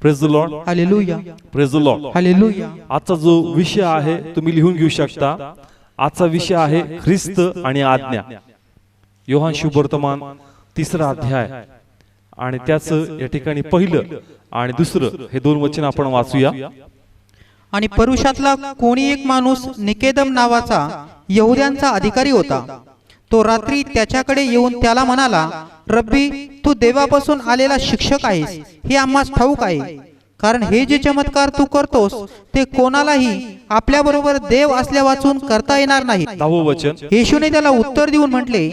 Praise the Lord, hallelujah, praise the Lord, hallelujah. आजचा जो विषय आहे तुम्ही लिहून घेऊ शकता. आजचा विषय आहे ख्रिस्त आणि आज्ञा. योहान शुभवर्तमान 3रा अध्याय आणि त्याचं या ठिकाणी पहिलं आणि दुसरं हे 2 वचन आपण वाचूया. आणि परुषातला कोणी एक माणूस निकेदम नावाचा यहुद्यांचा अधिकारी होता. तो रात्री त्याच्याकडे येऊन त्याला म्हणाला, रब्बी, तू देवापासून आलेला शिक्षक आहेस हे आम्हास ठाऊक आहे. कारण हे जे चमत्कार तू करतोस ते कोणालाही आपल्या बरोबर देव असल्या वाचून करता येणार नाही. 10वं वचन. येशूने त्याला उत्तर देऊन म्हटले,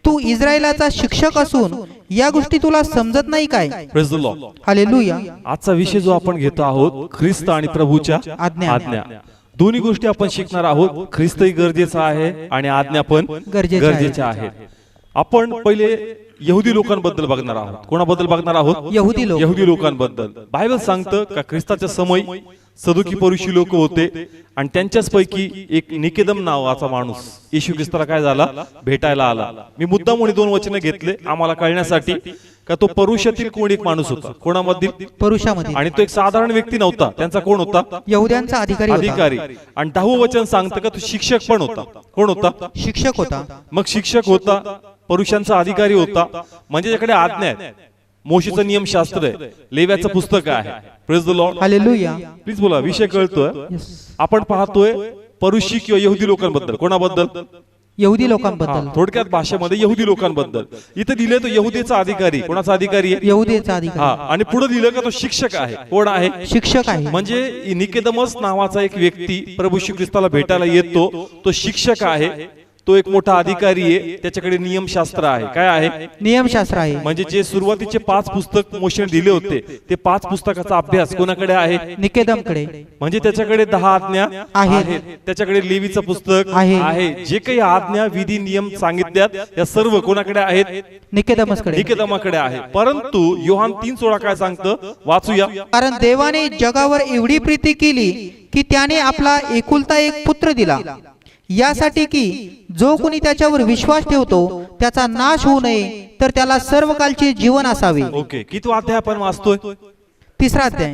तू इस्रायलाचा शिक्षक असून या गोष्टी तुला समजत नाही काय? Praise the Lord, hallelujah. आजचा विषय जो आपण घेतो आहोत ख्रिस्त आणि प्रभूच्या आज्ञा. दोन्ही गोष्टी आपण शिकणार आहोत. ख्रिस्तही गरजेचा आहे आणि आज्ञा पण गरजेच्या आहेत. आपण पहिले यहुदी लोकांबद्दल बघणार आहोत. कोणाबद्दल बघणार आहोत? यहुदी लोकांबद्दल. बायबल सांगतं का ख्रिस्ताच्या समय सदुकी परुषी लोक होते आणि त्यांच्याच पैकी एक निकेदम नावाचा माणूस येशू ख्रिस्ताला काय झाला? भेटायला आला. मी मुद्दाम 2 वचन घेतले आम्हाला कळण्यासाठी का तो परुषातील कोण एक माणूस होता. कोणामधील? परुषामध्ये. आणि तो एक साधारण व्यक्ती नव्हता. त्यांचा कोण होता? यहुद्यांचा अधिकारी. आणि 10वं वचन सांगतं का तो शिक्षक पण होता. कोण होता? शिक्षक होता. मग शिक्षक होता, परुषांचा अधिकारी होता, म्हणजे त्याच्याकडे आज्ञा आहेत. मोशेचं नियमशास्त्र आहे, लेव्याचं पुस्तक आहे. Praise the Lord, hallelujah. Please बोला. विषय कळतोय? आपण पाहतोय परुषी किंवा यहुदी लोकांबद्दल. कोणाबद्दल? यहुदी लोकांबद्दल. थोडक्यात भाषेमध्ये यहुदी लोकांबद्दल. इथे दिले तो यहुदीचा अधिकारी. कोणाचा अधिकारी आहे? यहुदीचा अधिकारी. आणि पुढे दिलं का तो शिक्षक आहे. कोण आहे? शिक्षक आहे. म्हणजे निकेदमस नावाचा एक व्यक्ती प्रभू श्री ख्रिस्ताला भेटायला येतो. तो शिक्षक आहे, तो एक मोठा अधिकारी आहे, त्याच्याकडे नियमशास्त्र आहे. काय आहे? नियमशास्त्र आहे. म्हणजे जे सुरुवातीचे 5 पुस्तक मोशेने दिले होते ते 5 पुस्तकाचा अभ्यास कोणाकडे आहे? निकेदमकडे. म्हणजे त्याच्याकडे 10 आज्ञा आहेत. त्याच्याकडे लेवीचं पुस्तक आहे. जे काही आज्ञा विधी नियम सांगितल्यात या सर्व कोणाकडे आहेत? निकेदमाकडे आहे. परंतु योहान 3:16 काय सांगतं? वाचूया. कारण देवाने जगावर एवढी प्रीती केली की त्याने आपला एकुलता एक पुत्र दिला, यासाठी की जो कोणी त्याच्यावर विश्वास ठेवतो त्याचा नाश होऊ नये, तर त्याला सर्व कालचे जीवन असावे. ओके, किती अध्याय आपण वाचतोय? 3रा अध्याय.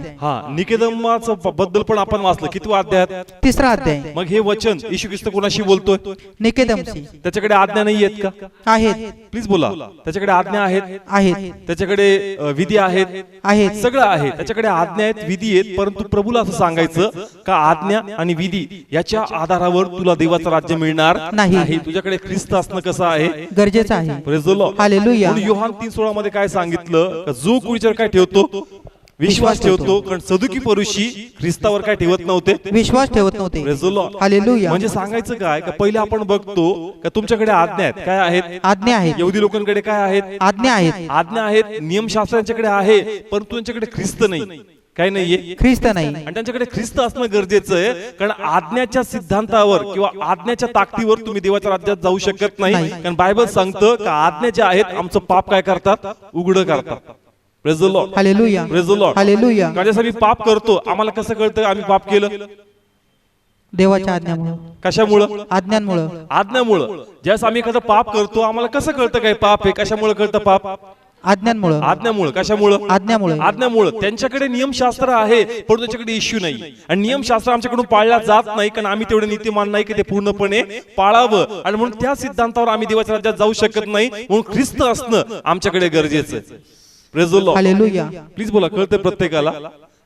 निकेदमाचा बद्दल पण आपण वाचलं. किती अध्याय? 3रा अध्याय. मग हे वचन येशू ख्रिस्त कोणाशी बोलतोय? निकेदमशी. त्याच्याकडे आज्ञा नाही आहेत का? आहेत. प्लीज बोला. त्याच्याकडे आज्ञा आहेत. त्याच्याकडे विधी आहेत. सगळं आहे. त्याच्याकडे आज्ञा आहेत, विधी आहेत. परंतु प्रभूला असं सांगायचं का आज्ञा आणि विधी याच्या आधारावर तुला देवाचं राज्य मिळणार नाही. तुझ्याकडे ख्रिस्त असणं कसं आहे? गरजेचं आहे. Praise the Lord, hallelujah. योहान 3:16 मध्ये काय सांगितलं? जो कुणीच्यावर काय ठेवतो? विश्वास ठेवतो. कारण सदुकी परुषी ख्रिस्तावर काय ठेवत नव्हते? विश्वास ठेवत नव्हते. Praise the Lord, hallelujah. म्हणजे सांगायचं काय का पहिले आपण बघतो का तुमच्याकडे आज्ञा आहेत. काय आहेत? आज्ञा आहेत. यहुदी लोकांकडे काय आहेत? आज्ञा आहेत. आज्ञा आहेत. नियमशास्त्रांच्याकडे आहे, परंतु त्यांच्याकडे ख्रिस्त नाही. काय नाहीये? ख्रिस्त नाही. आणि त्यांच्याकडे ख्रिस्त असणं गरजेचं आहे. कारण आज्ञाच्या सिद्धांतावर किंवा आज्ञाच्या ताकदीवर तुम्ही देवाच्या राज्यात जाऊ शकत नाही. कारण बायबल सांगतं का आज्ञा ज्या आहेत आमचं पाप काय करतात? उघड करतात. Praise the Lord, hallelujah. Praise the Lord, hallelujah. कारण आम्ही पाप करतो आम्हाला कसं कळतं आम्ही पाप केलं? देवाच्या आज्ञामुळे. कशामुळे? आज्ञांमुळे. आज्ञामुळे. ज्यावेळेस आम्ही एखादं पाप करतो आम्हाला कसं कळतं काय पाप आहे? कशामुळे कळतं पाप? आज्ञांमुळे. आज्ञामुळे. कशामुळे? आज्ञामुळे. आज्ञामुळे. त्यांच्याकडे नियमशास्त्र आहे पण त्यांच्याकडे इश्यू नाही. आणि नियमशास्त्र आमच्याकडून पाळला जात नाही कारण आम्ही तेवढे नीतिमान नाही की ते पूर्णपणे पाळावं. आणि म्हणून त्या सिद्धांतावर आम्ही देवाच्या राज्यात जाऊ शकत नाही. म्हणून ख्रिस्त असणं आमच्याकडे गरजेचं आहे. Praise the Lord, hallelujah. Please बोला. कळतंय प्रत्येकाला?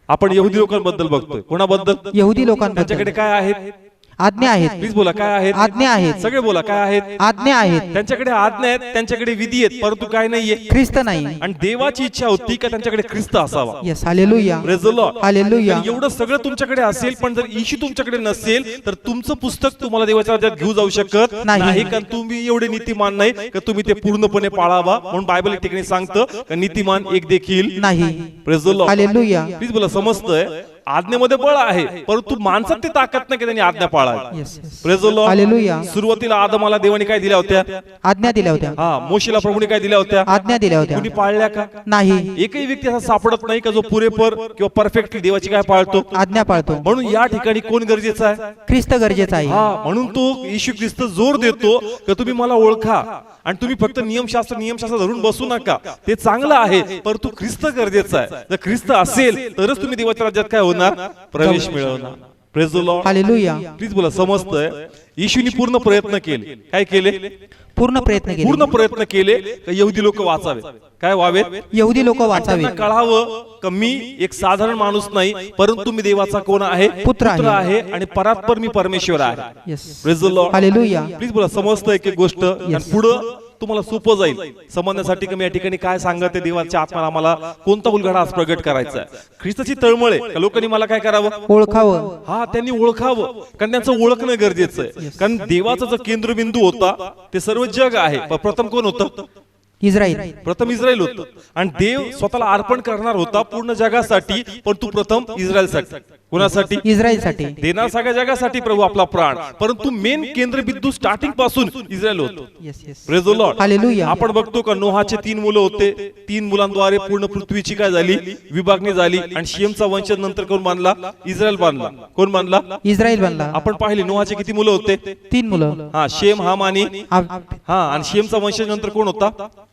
आपण यहुदी लोकांबद्दल बघतोय. कोणाबद्दल? यहुदी लोकांबद्दल. त्यांच्याकडे काय आहेत? आज्ञा आहेत. प्लीज बोला. काय आहेत? आज्ञा आहेत. सगळे बोला. काय आहेत? आज्ञा आहेत. त्यांच्याकडे आज्ञा आहेत, त्यांच्याकडे विधी आहेत, परंतु काय नाहीये? ख्रिस्त नाही. आणि देवाची इच्छा होती का त्यांच्याकडे ख्रिस्त असावा. Yes, hallelujah. Praise the Lord, hallelujah. एवढं सगळं तुमच्याकडे असेल पण जर येशू तुमच्याकडे नसेल तर तुमचं पुस्तक तुम्हाला देवाच्या राज्यात घेऊ जाऊ शकत नाही. कारण तुम्ही एवढे नीतिमान नाही का तुम्ही ते पूर्णपणे पाळावा. म्हणून बायबल एक ठिकाणी सांगतं का नीतिमान एक देखील नाही. Praise the Lord, hallelujah. Please बोला. समजतंय? आज्ञेमध्ये बळ आहे, परंतु माणसात ती ताकद नाही की त्यांनी आज्ञा पाळावी. Yes, yes. Praise the Lord. Hallelujah. सुरुवातीला आदमाला देवाने काय दिल्या होत्या? आज्ञा दिल्या होत्या. हा, मोशेला प्रभूने काय दिल्या होत्या? आज्ञा दिल्या होत्या. कुणी पाळल्या का? नाही. एकही व्यक्ती असा सापडत नाही का जो पुरेपूर किंवा परफेक्टली देवाची काय पाळतो? आज्ञा पाळतो. म्हणून या ठिकाणी कोण गरजेचं आहे? ख्रिस्त गरजेचा आहे. हा, म्हणून तो येशू ख्रिस्त जोर देतो की तुम्ही मला ओळखा आणि तुम्ही फक्त नियमशास्त्र धरून बसू नका. ते चांगलं आहे, परंतु ख्रिस्त गरजेचा आहे. जर ख्रिस्त असेल तरच तुम्ही देवाच्या राज्यात काय होणार? प्रवेश मिळवणार. Praise the Lord. Hallelujah. Please बोला. समजतंय? येशूनी पूर्ण प्रयत्न केले. काय केले? पूर्ण प्रयत्न केले का यहुदी लोक वाचावे. काय व्हावेत? यहुदी लोक वाचावे. त्यांना कळावं का मी एक साधारण माणूस नाही, परंतु मी देवाचा कोण आहे? पुत्र आहे. आणि परात्पर मी परमेश्वर आहे. Yes. Praise the Lord. Hallelujah. Please बोला. समजतं एक एक गोष्ट आणि पुढं तुम्हाला सोपं जाईल समजण्यासाठी की मी या ठिकाणी काय सांगत आहे. देवाच्या आत्म्याला आम्हाला कोणता उलगडा आज प्रगट करायचा आहे. ख्रिस्ताची तळमळे का लोकांनी मला काय करावं? ओळखावं. हा, त्यांनी ओळखावं, कारण त्यांचं ओळखणं गरजेचं आहे. कारण देवाचा जो केंद्रबिंदू होता ते सर्व जग आहे, पण प्रथम कोण होतं? इस्रायल. प्रथम इस्रायल होतं. आणि देव स्वतःला अर्पण करणार होता पूर्ण जगासाठी, परंतु प्रथम इस्रायलसाठी. कोणासाठी? इस्रायलसाठी. देणार सगळ्या जगासाठी प्रभू आपला प्राण, परंतु मेन केंद्रबिंदू स्टार्टिंग पासून इस्रायल होतो. Yes, yes. Praise the Lord. Hallelujah. आपण बघतो का नोहाचे 3 मुलं होते. 3 मुलांद्वारे पूर्ण पृथ्वीची काय झाली? विभागणी झाली. आणि शेमचा वंश नंतर कोण बांधला? इस्रायल बांधला. कोण बांधला? इस्रायल बनला. आपण पाहिले नोहाचे किती मुलं होते? 3 मुलं. हा, शेम, हाम आणि आणि शेमचा वंश नंतर कोण होता?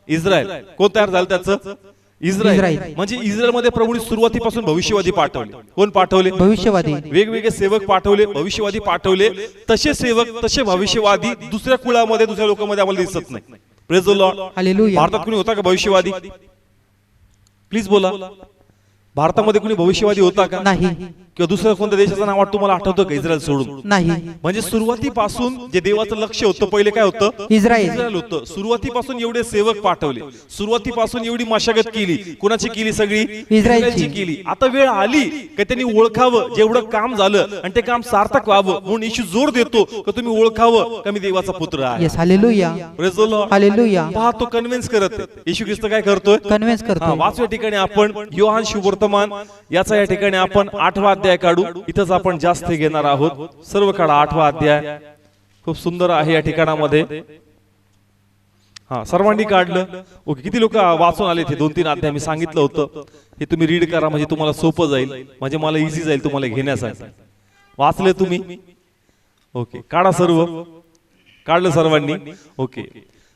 इस्रायल. कोण तयार झालं त्याचं? इस्रायल. म्हणजे इस्रायल मध्ये प्रभूने सुरुवातीपासून भविष्यवादी पाठवले. कोण पाठवले? भविष्यवादी. वेगवेगळे सेवक पाठवले, भविष्यवादी पाठवले. तसे सेवक, तसे भविष्यवादी दुसऱ्या कुळामध्ये, दुसऱ्या लोकांमध्ये आम्हाला दिसत नाही. Praise the Lord. हालेलुया. भारतात कुणी होता का भविष्यवादी? प्लीज बोला. भारतामध्ये कुणी भविष्यवादी होता का? नाही. किंवा दुसऱ्या कोणत्या देशाचं नाव तुम्हाला आठवतं का इस्रायल सोडून? नाही. म्हणजे सुरुवातीपासून जे देवाचं लक्ष होतं पहिले काय होतं? इस्रायल होतं. सुरुवातीपासून एवढे सेवक पाठवले, सुरुवातीपासून एवढी मशागत केली. कोणाची केली? सगळी इस्रायलची केली. आता वेळ आली की त्यांनी ओळखावं जेवढं काम झालं आणि ते काम सार्थक व्हावं, म्हणून येशू जोर देतो की तुम्ही ओळखावं का मी देवाचा पुत्र आहे. Yes. Hallelujah. Praise the Lord. Hallelujah. पहा, तो कन्व्हिन्स करत आहे. येशू ख्रिस्त काय करतोय? कन्व्हिन्स करतो. वाचव्या ठिकाणी आपण योहान शुभवर्तमान याचा या ठिकाणी आपण 8वा अध्याय काढू. इथंच आपण जास्त घेणार आहोत. सर्व काढा 8वा अध्याय. खूप सुंदर आहे या ठिकाणामध्ये. हा, सर्वांनी काढलं? ओके. किती लोक वाचून आले ते 2-3 अध्याय मी सांगितलं होतं. हे तुम्ही रीड करा म्हणजे तुम्हाला सोपं जाईल, म्हणजे मला इझी जाईल तुम्हाला घेण्यासाठी. वाचले तुम्ही? ओके. काढा सर्व. काढलं सर्वांनी? ओके.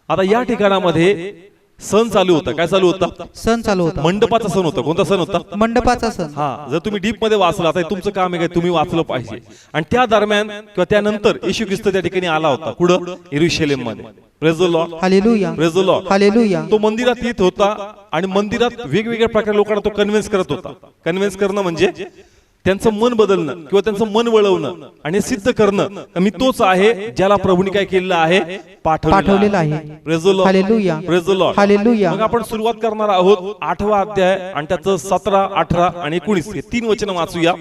आता या ठिकाणामध्ये सण चालू होता. काय चालू होता? सण चालू होता. मंडपाचा सण होता. कोणता सण होता? मंडपाचा सण. हा, जर तुम्ही डीप मध्ये वाचला, आता तुमचं काम आहे काय? तुम्ही वाचलं पाहिजे. आणि त्या दरम्यान किंवा त्यानंतर येशू ख्रिस्त त्या ठिकाणी आला होता. कुठं? यरूशलेम मध्ये. Praise the Lord. Hallelujah. Praise the Lord. Hallelujah. तो मंदिरात येत होता आणि मंदिरात वेगवेगळ्या प्रकारे लोकांना तो कन्व्हिन्स करत होता. कन्व्हिन्स करणं म्हणजे त्यांचं मन बदलणं किंवा त्यांचं मन वळवणं आणि सिद्ध करणं मी तोच आहे ज्याला प्रभूने काय केलेलं आहे? पाठवलेलं आहे. Praise the Lord. Hallelujah. Praise the Lord. Hallelujah. मग आपण सुरुवात करणार आहोत 8वा अध्याय आणि त्याचं 17, 18 आणि 19 हे 3 वचन वाचूया.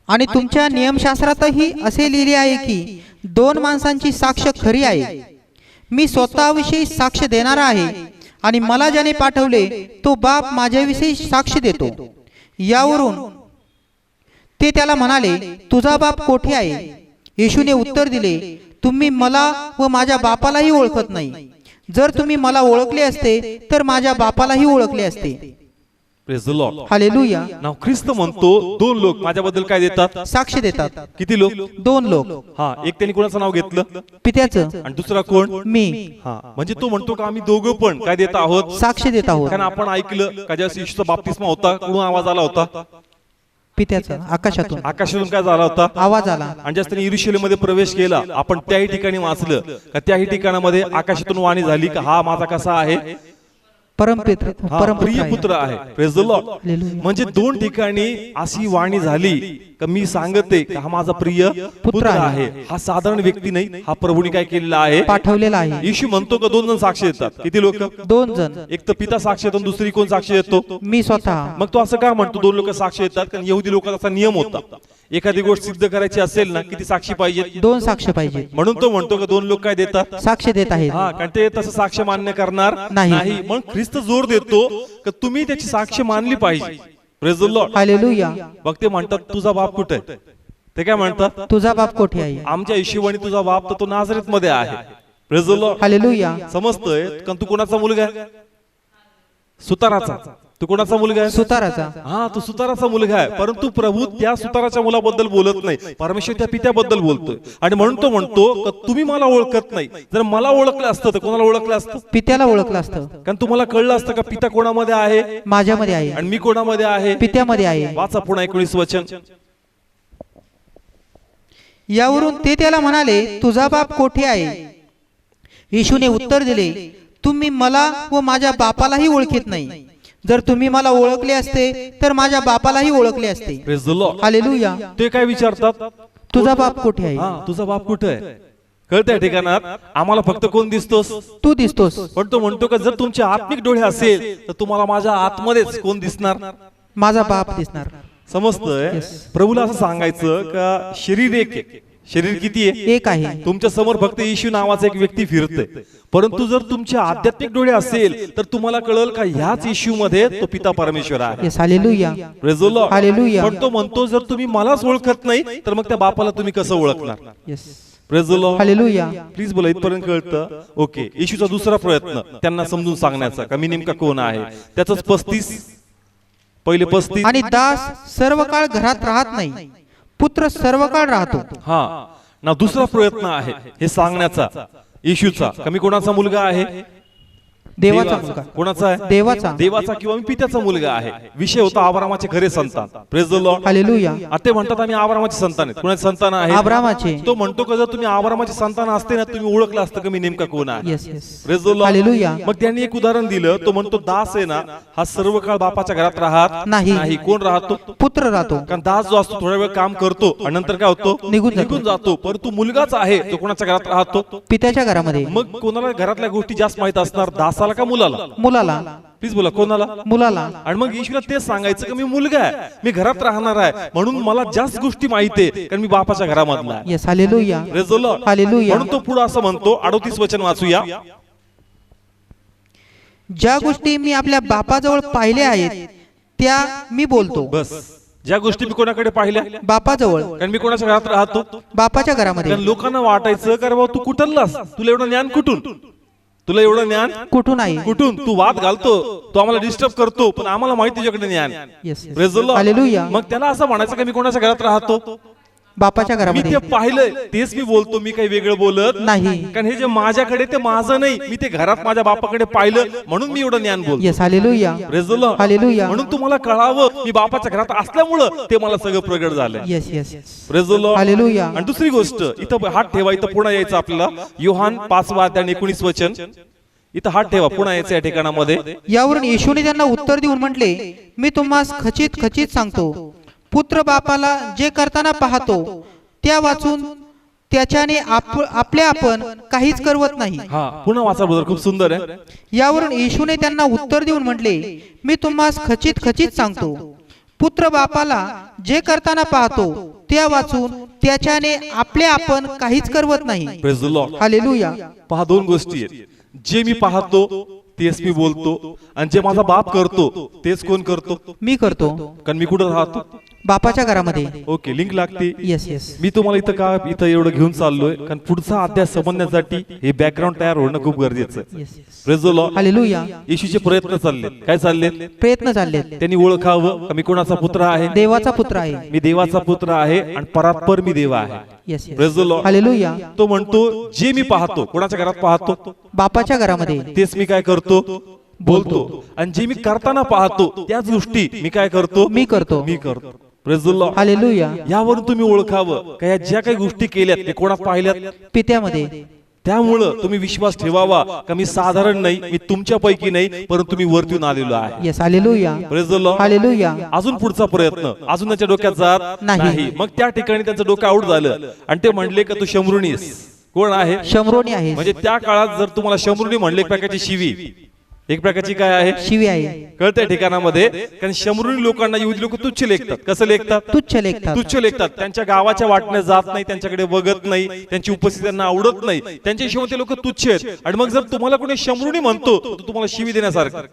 आणि तुमच्या नियमशास्त्रातही असे लिहिले आहे की 2 माणसांची साक्ष खरी आहे. मी स्वतःविषयी साक्ष देणारा आहे आणि मला ज्याने पाठवले तो बाप माझ्याविषयी साक्ष देतो. यावरून ते त्याला म्हणाले, तुझा बाप कोठे आहे? येशूने उत्तर दिले, तुम्ही मला व माझ्या बापालाही ओळखत नाही. जर तुम्ही मला ओळखले असते तर माझ्या बापालाही ओळखले असते. Praise the Lord. हालेलुया. नाव ख्रिस्त म्हणतो 2 लोक माझ्याबद्दल काय देतात? साक्ष देतात. किती लोक? 2 लोक. हा, एक त्यांनी कोणाचं नाव घेतलं? पित्याचं. आणि दुसरा कोण? मी. हा, म्हणजे तो म्हणतो का आम्ही दोघं पण काय देत आहोत? साक्ष देत आहोत. कारण आपण ऐकलं का ज्यावेळेस येशूचा बाप्तिस्मा होता, कुठून आवाज आला होता? पित्याचा. आकाशातून. आकाशातून काय झाला होता? आवाज आला. आणि ज्यास त्यांनी यरूशलेम मध्ये प्रवेश केला, आपण त्याही ठिकाणी वाचलं का त्याही ठिकाणामध्ये आकाशातून वाणी झाली का हा माझा कसा आहे? प्रिय पुत्र आहे. Praise the Lord. म्हणजे 2 ठिकाणी अशी वाणी झाली का मी सांगते का हा माझा प्रिय पुत्र आहे. हा साधारण व्यक्ती नाही, हा प्रभूने काय केलेला आहे? पाठवलेला आहे. येशू म्हणतो का 2 जण साक्ष देतात. किती लोक? 2 जण. एक तर पिता साक्ष देतो, दुसरी कोण साक्ष देतो? मी स्वतः. मग तो असं का म्हणतो 2 लोक साक्ष देतात? कारण यहुदी लोकांचा नियम होता, एखादी गोष्ट सिद्ध करायची असेल ना किती साक्षी पाहिजे? 2 साक्ष पाहिजे. म्हणून तो म्हणतो का 2 लोक काय देतात? साक्ष देत आहेत. हा, कारण ते तसं साक्ष मान्य करणार नाही. मग ख्रिस्त ख्रिस्त जोर देतो की तुम्ही त्याची साक्ष मानली पाहिजे. Praise the Lord. हालेलुया. मग ते म्हणतात तुझा बाप कुठे आहे? ते काय म्हणतात? तुझा बाप कोठे आहे? आमच्या हिशोबाने तुझा बाप तर तो नाझरेत मध्ये आहे. Praise the Lord. हालेलुया. समजतोय? कारण तू कोणाचा मुलगा आहे? सुताराचा. तू कोणाचा मुलगा आहे? सुताराचा. हा, तू सुताराचा मुलगा आहे. परंतु प्रभू त्या सुताराच्या मुलाबद्दल बोलत नाही, परमेश्वर त्या पित्याबद्दल बोलतोय. आणि म्हणून तो म्हणतो की तुम्ही मला ओळखत नाही. जर मला ओळखलं असतं तर कोणाला ओळखलं असतं? पित्याला ओळखलं असतं. कारण तुम्हाला कळलं असतं का पिता कोणामध्ये आहे? माझ्यामध्ये आहे आणि मी कोणामध्ये आहे? पित्यामध्ये आहे. वाचा पुन्हा 19 वचन. यावरून ते त्याला म्हणाले, तुझा बाप कोठे आहे? येशूने उत्तर दिले, तुम्ही मला व माझ्या बापालाही ओळखीत नाही. जर तुम्ही मला ओळखले असते तर माझ्या बापालाही ओळखले असते. Praise the Lord. हालेलुया. ते काय विचारतात? तुझा बाप कोठे आहे? हा, तुझा बाप कुठे आहे? कळतंय ठिकाणात आम्हाला फक्त कोण दिसतोस? तू दिसतोस. पण तो म्हणतो का जर तुमचे आत्मिक डोळे असेल तर तुम्हाला माझ्या आतमध्येच कोण दिसणार? माझा बाप दिसणार. समजतंय? प्रभूला असं सांगायचं का शरीर एक आहे. शरीर किती आहे? एक आहे. तुमच्या समोर फक्त येशू नावाचा एक व्यक्ती फिरतोय. परंतु जर तुमचे आध्यात्मिक डोळे असेल तर तुम्हाला कळेल का ह्याच येशू मध्ये तो पिता परमेश्वर आहे. Yes. Hallelujah. Praise the Lord. Hallelujah. पण तो म्हणतो जर तुम्ही मलाच ओळखत नाही तर मग त्या बापाला तुम्ही कसं ओळखणार? Yes. Praise the Lord. Hallelujah. Please बोला, इथपर्यंत कळतं? ओके. येशूचा दुसरा प्रयत्न त्यांना समजून सांगण्याचा का मी नेमका कोण आहे. त्याच 35 आणि दास सर्व काळ घरात राहत नाही, पुत्र सर्व काळ राहतो. हा ना, दुसरा प्रयत्न आहे हे सांगण्याचा येशूचा का मी कोणाचा मुलगा आहे? देवाचा मुलगा. कोणाचा आहे? देवाचा. देवाचा किंवा मी पित्याचा मुलगा आहे. विषय होता अब्रामाचे खरे संतान. Praise the Lord. हालेलुया. आता म्हणतात आम्ही अब्रामाचे संतान आहेत. कोणाचे संतान आहे? अब्रामाचे. तो म्हणतो का जर तुम्ही अब्रामाचे संतान असते ना तुम्ही ओळखलं असतं का मी नेमका कोण आहे. Yes. Yes. Praise the Lord. Hallelujah. मग त्यांनी एक उदाहरण दिलं. तो म्हणतो दास आहे ना हा सर्व काळ बापाच्या घरात राहत नाही. कोण राहतो? पुत्र राहतो. कारण दास जो असतो थोडा वेळ काम करतो आणि नंतर काय होतो? निघून जातो. परंतु मुलगाच आहे तो कोणाच्या घरात राहतो? पित्याच्या घरामध्ये. मग कोणाला घरातल्या गोष्टी जास्त माहित असणार, दासाला का मुलाला? मुलाला. प्लीज बोला, कोणाला? मुलाला. आणि मग येशूला तेच सांगायचं की मी मुलगा आहे, मी घरात राहणार आहे म्हणून मला जास्त गोष्टी माहिती आहे कारण मी बापाच्या घरामधला आहे. Yes. Hallelujah. Praise the Lord. Hallelujah. म्हणून तो पुढे असं म्हणतो 38 वचन वाचूया. ज्या गोष्टी मी आपल्या बापाजवळ पाहिल्या आहेत त्या मी बोलतो. बस, ज्या गोष्टी मी कोणाकडे पाहिल्या? बापाजवळ. कारण मी कोणाच्या घरात राहतो? बापाच्या घरामध्ये. कारण लोकांना वाटायचं का रे बाबा तू कुठलास, तुला एवढं ज्ञान कुठून? तुला एवढं ज्ञान कुठून आहे? कुठून? तू वाद घालतो, तू आम्हाला डिस्टर्ब करतो, पण आम्हाला माहिती तुझ्याकडे ज्ञान. Yes. Praise the Lord. Hallelujah. मग त्याला असं म्हणायचं की मी कोणाच्या घरात राहतो? बापाच्या मी घरामध्ये. ते पाहिलंय तेच मी बोलतो, मी काही वेगळं बोलत नाही. कारण हे जे माझ्याकडे ते माझं नाही, मी ते घरात माझ्या बापाकडे पाहिलं म्हणून मी एवढं ज्ञान बोलतो. Yes. Hallelujah. Praise the Lord. Hallelujah. म्हणून तुम्हाला कळावं मी बापाच्या घरात असल्यामुळं ते मला सगळं प्रगट झालं. Yes. Yes. Praise the Lord. Hallelujah. आणि दुसरी गोष्ट इथं हात ठेवा, इथं पुन्हा यायचं आपल्याला योहान 5 अध्याय 19 वचन. इथं हात ठेवा, पुन्हा यायचं या ठिकाणामध्ये. यावरून येशूने त्यांना उत्तर देऊन म्हटले, मी तुम्हास खचित खचित सांगतो, पुत्र बापाला जे करताना पाहतो त्या वाचून त्याच्याने आपल्या आपण काहीच करवत नाही. हा, पुन्हा वाचा ब्रदर, खूप सुंदर आहे. यावरून येशूने त्यांना उत्तर देऊन म्हटले, मी तुम्हास खचित खचित सांगतो, पुत्र बापाला जे करताना पाहतो त्या वाचून त्याच्याने आपल्या आपण काहीच करवत नाही. Praise the Lord. हालेलुया. पहा, दोन गोष्टी आहेत. जे मी पाहतो तेच मी बोलतो आणि जे माझा बाप करतो तेच कोण करतो? मी करतो. कारण मी कुठं राहतो? बापाच्या घरामध्ये. ओके, लिंक लागते. येस. येस. मी तुम्हाला इथं एवढं घेऊन चाललोय कारण पुढचा अध्याय समजण्यासाठी हे बॅकग्राऊंड तयार होणं खूप गरजेचं आहे. Yes. Praise the Lord. Hallelujah. येशूचे प्रयत्न चालले. काय चालले? प्रयत्न चालले. त्यांनी ओळखावं का मी कोणाचा पुत्र आहे? देवाचा पुत्र आहे. मी देवाचा पुत्र आहे आणि परात्पर मी देव आहे. Yes. Praise the Lord. Hallelujah. तो म्हणतो जे मी पाहतो कोणाच्या घरात पाहतो? बापाच्या घरामध्ये. तेच मी काय करतो? बोलतो. आणि जे मी करताना पाहतो त्याच गोष्टी मी काय करतो? मी करतो. मी करतो. Praise the Lord. हालेलुया. यावरून तुम्ही ओळखावं का या ज्या काही गोष्टी केल्यात ते कोणात पाहिल्यात? पित्यामध्ये. त्यामुळं तुम्ही विश्वास ठेवावा का मी साधारण नाही, मी तुमच्यापैकी नाही, परंतु मी वरतून आलेलो आहे. Yes. Hallelujah. Praise the Lord. Hallelujah. अजून पुढचा प्रयत्न अजून त्याच्या डोक्यात जात नाही. नाही. मग त्या ठिकाणी त्यांचं डोकं आऊट झालं आणि ते म्हणले का तू शमरुणीस. कोण आहे? शमरोनी आहे. म्हणजे त्या काळात जर तुम्हाला शमरुणी म्हणले एक प्रकारची शिवी. एक प्रकारची काय आहे? शिवी आहे. कळत्या ठिकाणामध्ये. कारण शमरूनी लोकांना यहुदी लोक तुच्छ लेखतात. कसं लेखतात? तुच्छ लेखतात. तुच्छ लेखतात. त्यांच्या गावाच्या वाटण्या जात नाही, त्यांच्याकडे बघत नाही, त्यांची उपस्थिती त्यांना आवडत नाही, त्यांच्या हिशोबाने ते लोक तुच्छ आहेत. आणि मग जर तुम्हाला कोणी शमरूनी म्हणतो तर तुम्हाला शिवी देण्यासारखं.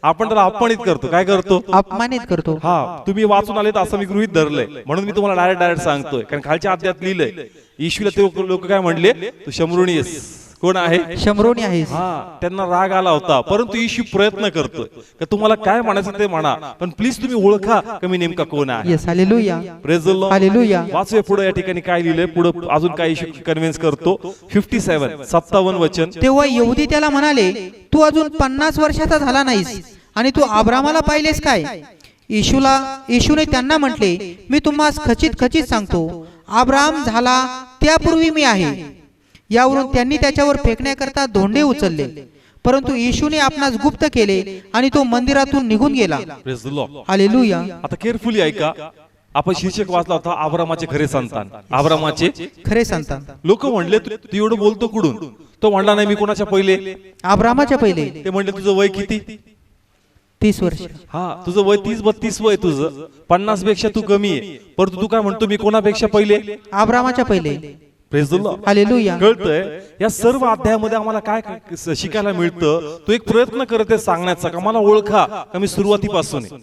आपण त्याला अपमानित करतो. काय करतो? अपमानित करतो. हा, तुम्ही वाचून आलेत असं मी गृहीत धरलंय, म्हणून मी तुम्हाला डायरेक्ट सांगतोय. कारण खालच्या अध्यायात लिहिलंय, येशूला ते लोक काय म्हणले? तू शमरूनी आहेस. कोण आहे? शमरोनी आहेस. हा, त्यांना राग आला होता, परंतु येशू प्रयत्न करतोय की तुम्हाला काय म्हणायचं ते म्हणा, पण प्लीज तुम्ही ओळखा की मी नेमका कोण आहे. Yes, hallelujah. Praise the Lord. Hallelujah. वाचूया पुढे. या ठिकाणी काय लिहिलंय? पुढे अजून काय येशू कन्व्हिन्स करतो. 57 वचन. तेव्हा यहुदी त्याला म्हणाले, तू अजून 50 वर्षाचा झाला नाहीस आणि तू अब्रामाला पाहिलेस काय? येशूने त्यांना म्हटले, मी तुम्हास खचित सांगतो, अब्राम झाला त्यापूर्वी मी आहे. यावरून त्यांनी त्याच्यावर फेकण्याकरता धोंडे उचलले, परंतु येशूने आपणास गुप्त केले आणि तो मंदिरातून निघून गेला. Praise the Lord. हालेलुया. आता केअरफुली ऐका. आपण शीर्षक वाचला होता, अब्रामाचे खरे संतान. अब्रामाचे खरे संतान. लोक म्हणले, तू एवढं बोलतो कुठून? तो म्हणला, नाही, मी कोणाच्या पहिले? अब्रामाच्या पहिले. ते म्हणले, तुझं वय किती? 30 वर्ष. हा, तुझं वय 30-32 वय, तुझं 50 पेक्षा तू कमी आहे, परंतु तू काय म्हणतो? मी कोणापेक्षा पहिले? अब्रामाच्या पहिले. Praise the Lord. हालेलुया. कळतंय? या सर्व अध्यायामध्ये आम्हाला काय शिकायला मिळतं? तो एक प्रयत्न करत आहे सांगण्याचा, का मला ओळखा का मी सुरुवातीपासून आहे.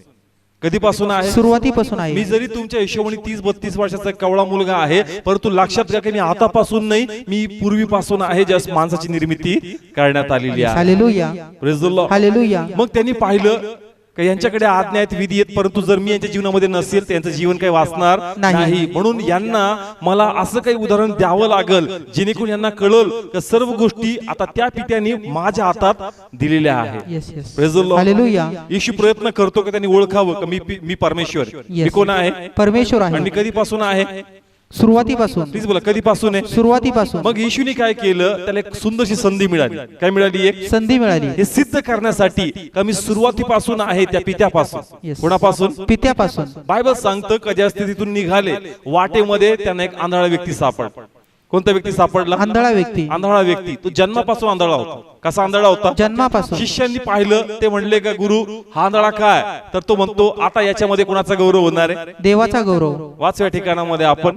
कधीपासून आहे? सुरुवातीपासून आहे. मी जरी तुमच्या हिशोबाने 30-32 वर्षाचा कवळा मुलगा आहे, परंतु लक्षात घ्या की मी आतापासून नाही, मी पूर्वीपासून आहे, ज्या माणसाची निर्मिती करण्यात आलेली आहे. Hallelujah. Praise the Lord. Hallelujah. मग त्यांनी पाहिलं का यांच्याकडे आज्ञा आहेत, विधी आहेत, परंतु जर मी यांच्या जीवनामध्ये नसेल तर यांचं जीवन काही वाचणार नाही. म्हणून यांना मला असं काही उदाहरण द्यावं लागल जेणेकरून यांना कळल की सर्व गोष्टी आता त्या पित्याने माझ्या हातात दिलेल्या आहेत. Yes, yes. Praise the Lord. Hallelujah. येशू प्रयत्न करतो की त्यांनी ओळखावं की मी परमेश्वर आहे. मी कोण आहे? परमेश्वर आणि आहे. मी कधीपासून आहे? सुरुवातीपासून. प्लीज बोला, कधीपासून आहे? सुरुवातीपासून. मग येशूने काय केलं? त्याला एक सुंदरशी संधी मिळाली. काय मिळाली? एक संधी मिळाली. हे सिद्ध करण्यासाठी का मी सुरुवातीपासून आहे, त्या पित्यापासून. Yes. कोणापासून? पित्यापासून. बायबल सांगतं का ज्या स्थितीतून निघाले, वाटेमध्ये त्यांना एक आंधळा व्यक्ती सापडला. कोणता व्यक्ती सापडला? आंधळा व्यक्ती. आंधळा व्यक्ती. तो जन्मापासून आंधळा होता. कसा आंधळा होता? जन्मापासून. शिष्यांनी पाहिलं, ते म्हणले का गुरु, हा आंधळा काय? तर तो म्हणतो, आता याच्यामध्ये कोणाचा गौरव होणार आहे? देवाचा गौरव. वाचव्या ठिकाणामध्ये आपण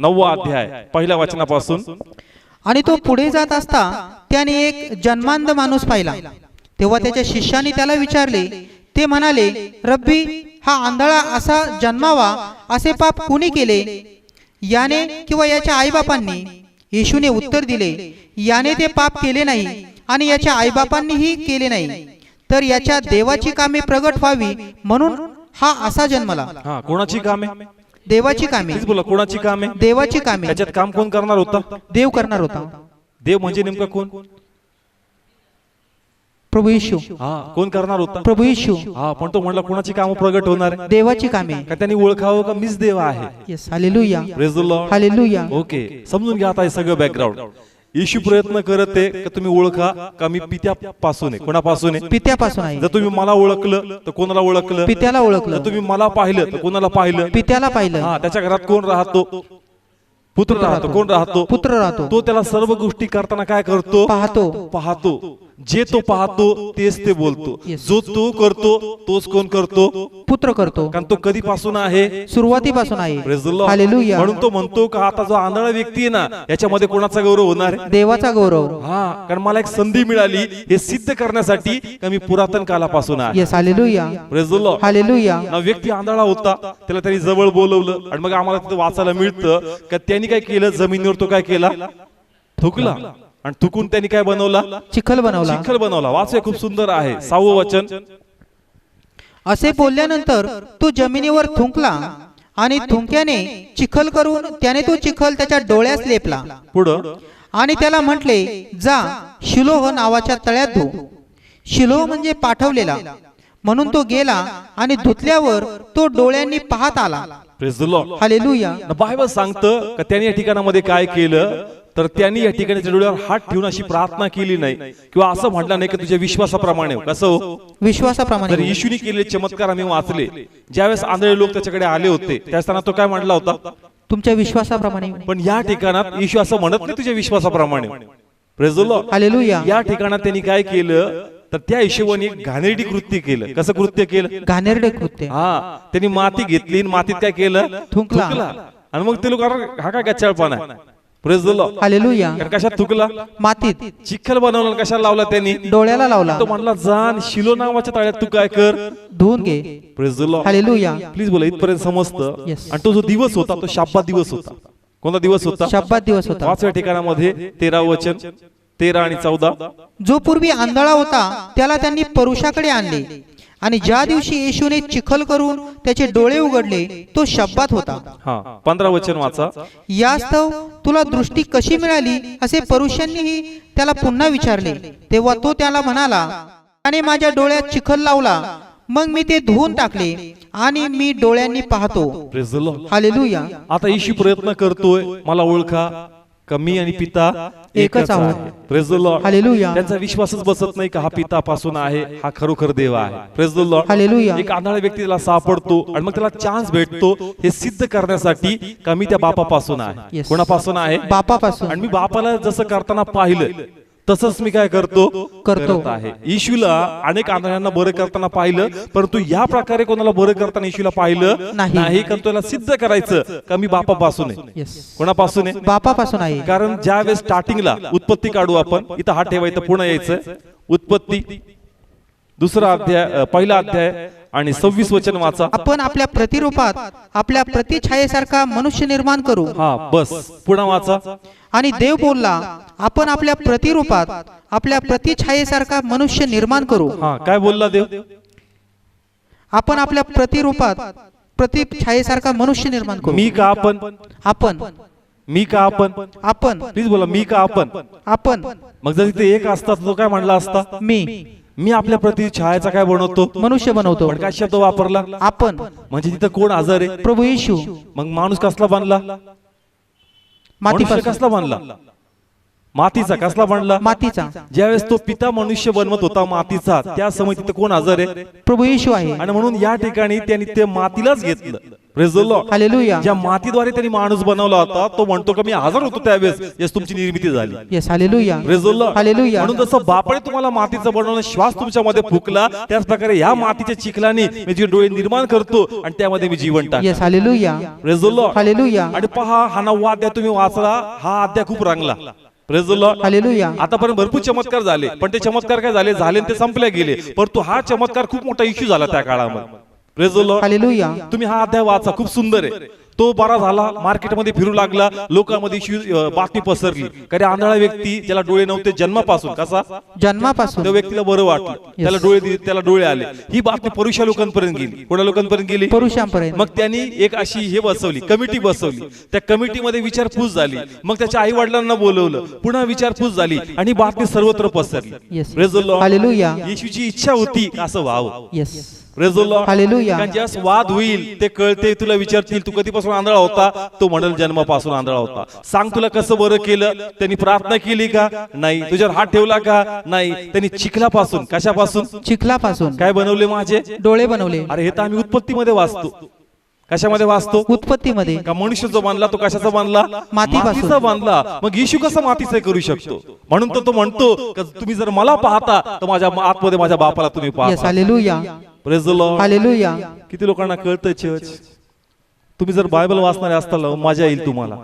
9वा अध्याय पहिल्या वचनापासून. आणि तो पुढे जात असता त्याने एक जन्मांध माणूस पाहिला. तेव्हा त्याच्या शिष्याने त्याला विचारले. ते म्हणाले, रब्बी, हा आंधळा असा जन्मावा असे पाप कुणी केले, याने किंवा याच्या आईबापांनी? येशूने उत्तर दिले, याने ते पाप केले नाही आणि याच्या आईबापांनीही केले नाही, तर याच्या देवाची कामे प्रगट व्हावी म्हणून हा असा जन्मला. हा, कोणाची कामे? देवाची कामे. प्लीज बोला, कोणाची कामे? देवाची कामे. त्याच्यात काम कोण करणार होता? देव करणार होता. देव म्हणजे नेमका कोण? प्रभू येशू. हा, कोण करणार होता? प्रभू येशू. हा, पण तो म्हणला कोणाची कामं प्रगट होणार? देवाची कामे. का त्यांनी ओळखावं का मीच देव आहे. Yes, hallelujah. Praise the Lord. Hallelujah. Okay, समजून घ्या आता हे सगळं बॅकग्राऊंड. येशू प्रयत्न करत आहे का तुम्ही ओळखा का मी पित्यापासून आहे. कोणापासून आहे? पित्यापासून आहे. जर तुम्ही मला ओळखलं तर कोणाला ओळखलं? पित्याला ओळखलं. जर तुम्ही मला पाहिलं तर कोणाला पाहिलं? पित्याला पाहिलं. हा, त्याच्या घरात कोण राहतो? पुत्र राहतो. कोण राहतो? पुत्र राहतो. तो त्याला सर्व गोष्टी करताना काय करतो? पाहतो. जे तो पाहतो तेच ते बोलतो. Yes. जो तो करतो तोच कोण करतो? पुत्र करतो. कारण तो कधीपासून आहे? सुरुवातीपासून आहे. Praise the Lord. हालेलुया. म्हणून तो म्हणतो का आता जो आंधळा व्यक्ती आहे ना, याच्यामध्ये कोणाचा गौरव होणार आहे? देवाचा गौरव. हा, कारण मला एक संधी मिळाली हे सिद्ध करण्यासाठी का मी पुरातन कालापासून आहे. Yes, hallelujah. Praise the Lord. Hallelujah. ना व्यक्ती आंधळा होता, त्याला त्यांनी जवळ बोलवलं आणि मग आम्हाला तिथे वाचायला मिळतं का त्यांनी काय केलं? जमिनीवर तो काय केला? थुकला. आणि थुकून त्यांनी काय बनवला? चिखल बनवला. चिखल बनवला. वाचूया, खूप सुंदर आहे 6वं वचन. असे बोलल्यानंतर तो जमिनीवर थुंकला आणि थुंक्याने चिखल करून त्याने तो चिखल त्याच्या डोळ्यास लेपला. पुढं, आणि त्याला म्हटले, जा शिलोह नावाच्या तळ्यात धु. शिलोह म्हणजे पाठवलेला. म्हणून तो गेला आणि धुतल्यावर तो डोळ्यांनी पाहत आला. Praise the Lord. Hallelujah. Bible सांगतं का त्यांनी या ठिकाणामध्ये काय केलं तर त्यांनी या ठिकाणी डोळ्यावर हात ठेवून अशी प्रार्थना केली नाही किंवा असं म्हटलं नाही की तुझ्या विश्वासाप्रमाणे. कसं हो? विश्वासाप्रमाणे. तर येशूने केलेले चमत्कार आम्ही वाचले. ज्यावेळेस आंधळे लोक त्याच्याकडे आले होते त्यावेळेस तो काय म्हटला होता? तुमच्या विश्वासाप्रमाणे. पण या ठिकाणात येशू असं म्हणत नाही तुझ्या विश्वासाप्रमाणे. Praise the Lord. हालेलुया. या ठिकाणात त्यांनी काय केलं तर त्या हिशोबाने एक घाणेरडी कृत्य केलं. कसं कृत्य केलं? घाणेरडे कृत्य. हा, त्यांनी माती घेतली आणि मातीत काय केलं? थुंकला. आणि मग ते लोक हा काय गच्चाळपणा आहे. Praise the Lord. हालेलुया. कशात थुकला? मातीत. चिखल बनवला. कशाला लावला त्यांनी? डोळ्याला लावला. तो म्हणला जाण शिलो नावाच्या तळ्यात तू काय कर? धुवून घे. Praise the Lord. Hallelujah. Please बोला, इथपर्यंत समजतं. Yes. आणि तो जो दिवस होता तो शब्बात दिवस होता. कोणता दिवस होता? शब्बात दिवस होता. 5व्या ठिकाणामध्ये 13 वचन 13 आणि 14. जो पूर्वी आंधळा होता त्याला त्यांनी परुषाकडे आणले आणि ज्या दिवशी येशूने चिखल करून त्याचे डोळे उघडले तो शब्बात होता. हा, 15 वचन वाचा. यास्तव तुला दृष्टी कशी मिळाली असे परुषांनीही त्याला पुन्हा विचारले. तेव्हा तो त्याला म्हणाला, आणि माझ्या डोळ्यात चिखल लावला, मग मी ते धुवून टाकले आणि मी डोळ्यांनी पाहतो. Praise the Lord. हालेलुया. आता येशू प्रयत्न करतोय, मला ओळखा का मी आणि पिता एकच आहोत. आहे. Praise the Lord. हालेलुया. त्यांचा विश्वासच बसत नाही का हा पितापासून आहे, हा खरोखर देव आहे. Praise the Lord. हालेलुया. एक आंधळा व्यक्ती त्याला सापडतो आणि मग त्याला चान्स भेटतो हे सिद्ध करण्यासाठी का मी त्या बापापासून आहे. Yes. कोणापासून आहे? बापापासून. आणि मी बापाला जसं करताना पाहिलं तसंच मी काय करतो? करत आहे. येशूला अनेक आंधळ्यांना बरं करताना पाहिलं, परंतु या प्रकारे कोणाला बरं करताना येशूला पाहिलं नाही. कारण त्याला सिद्ध करायचं का मी बापापासून आहे. Yes. कोणापासून आहे? बापापासून आहे. कारण ज्यावेळेस स्टार्टिंगला उत्पत्ती काढू आपण, इथं हात ठेवायचं, पुन्हा यायचं. उत्पत्ती 2रा अध्याय 1ला अध्याय आणि 26 वचन वाचा. आपण आपल्या प्रतिरूपात आपल्या प्रतिछायेसारखा मनुष्य निर्माण करू. हा, बस पुन्हा वाचा. आणि देव बोलला, आपण आपल्या प्रतिरूपात आपल्या प्रतिछायेसारखा मनुष्य निर्माण करू. हा, काय बोलला देव? आपण आपल्या प्रतिरूपात प्रतिछायेसारखा मनुष्य निर्माण करू. मी का आपण? आपण. मी का आपण? आपण. प्लीज बोला, मी का आपण? आपण. मग जर तिथे एक असता तो काय म्हणला असता? मी आपल्या प्रति छायाचा काय बनवतो? मनुष्य बनवतो. पण काय शब्द वापरला? आपण. म्हणजे तिथं कोण हजर आहे? प्रभू येशू. मग माणूस कसला बांधला? मनुष्य कसला बांधला? मातीचा. कसला बांधला? मातीचा. ज्यावेळेस तो पिता मनुष्य बनवत होता मातीचा, त्या समय तिथे कोण हजर आहे? प्रभू येशू आहे. आणि म्हणून या ठिकाणी त्यांनी ते मातीलाच घेतलं. Praise the Lord. हालेलुया. ज्या मातीद्वारे त्यांनी माणूस बनवला होता तो म्हणतो की मी हजर होतो त्यावेळेस यस तुमची निर्मिती झाली. Yes. Hallelujah. Praise the Lord. Hallelujah. म्हणून जसं बापाने तुम्हाला मातीचं बनवलं, श्वास तुमच्यामध्ये फुकला, त्याच प्रकारे या मातीच्या चिखलाने मी जे डोळे निर्माण करतो आणि त्यामध्ये मी जीवन टाकतो. Yes. Hallelujah. Praise the Lord. Hallelujah. आणि पहा, हा 9वा अध्याय तुम्ही वाचला, हा अध्याय खूप रंगला. Praise the Lord. हालेलुया. आतापर्यंत भरपूर चमत्कार झाले, पण ते चमत्कार काय झाले आणि ते संपले गेले. परंतु हा चमत्कार खूप मोठा इश्यू झाला त्या काळामध्ये. Praise the Lord. हालेलुया. तुम्ही हा अध्याय वाचा, खूप सुंदर आहे. तो बरा झाला, मार्केटमध्ये फिरू लागला, लोकांमध्ये बातमी पसरली, कारण आंधळा व्यक्ती ज्याला डोळे नव्हते जन्मापासून, कसा? जन्मापासून. त्या व्यक्तीला बरं वाटलं, त्याला डोळे दिले, त्याला डोळे आले. ही बातमी पुरुषा लोकांपर्यंत गेली. कोणा लोकांपर्यंत गेली? पुरुषांपर्यंत. मग त्यांनी एक अशी हे बसवली, कमिटी बसवली. त्या कमिटीमध्ये विचारपूस झाली. मग त्याच्या आई वडिलांना बोलवलं, पुन्हा विचारपूस झाली आणि बातमी सर्वत्र पसरली. Yes. Praise the Lord. Hallelujah. येशूची इच्छा होती असं व्हावं. Yes. Praise the Lord. Hallelujah. कारण ज्यास वाद होईल ते कळते, तुला विचारतील तू कधीपासून आंधळा होता, तो म्हणेल जन्मापासून आंधळा होता. सांग तुला कसं बरं केलं? त्यांनी प्रार्थना केली का? नाही. तुझ्यावर हात ठेवला का? नाही. त्यांनी चिखलापासून, कशापासून? चिखलापासून काय बनवले माझे डोळे बनवले. अरे हे तर आम्ही उत्पत्तीमध्ये वाचतो. कशामध्ये वाचतो? उत्पत्तीमध्ये. का मनुष्य जो बांधला तो कशाचा बांधला? मातीचा बांधला. मग येशू कसा मातीचा करू शकतो? म्हणून तो म्हणतो की तुम्ही जर मला पाहता तर माझ्या आतमध्ये माझ्या बापाला तुम्ही येस. पाहता. Hallelujah. Praise the Lord. Hallelujah. किती लोकांना कळतंय चर्च? तुम्ही जर बायबल वाचणारे असताल मजा येईल तुम्हाला.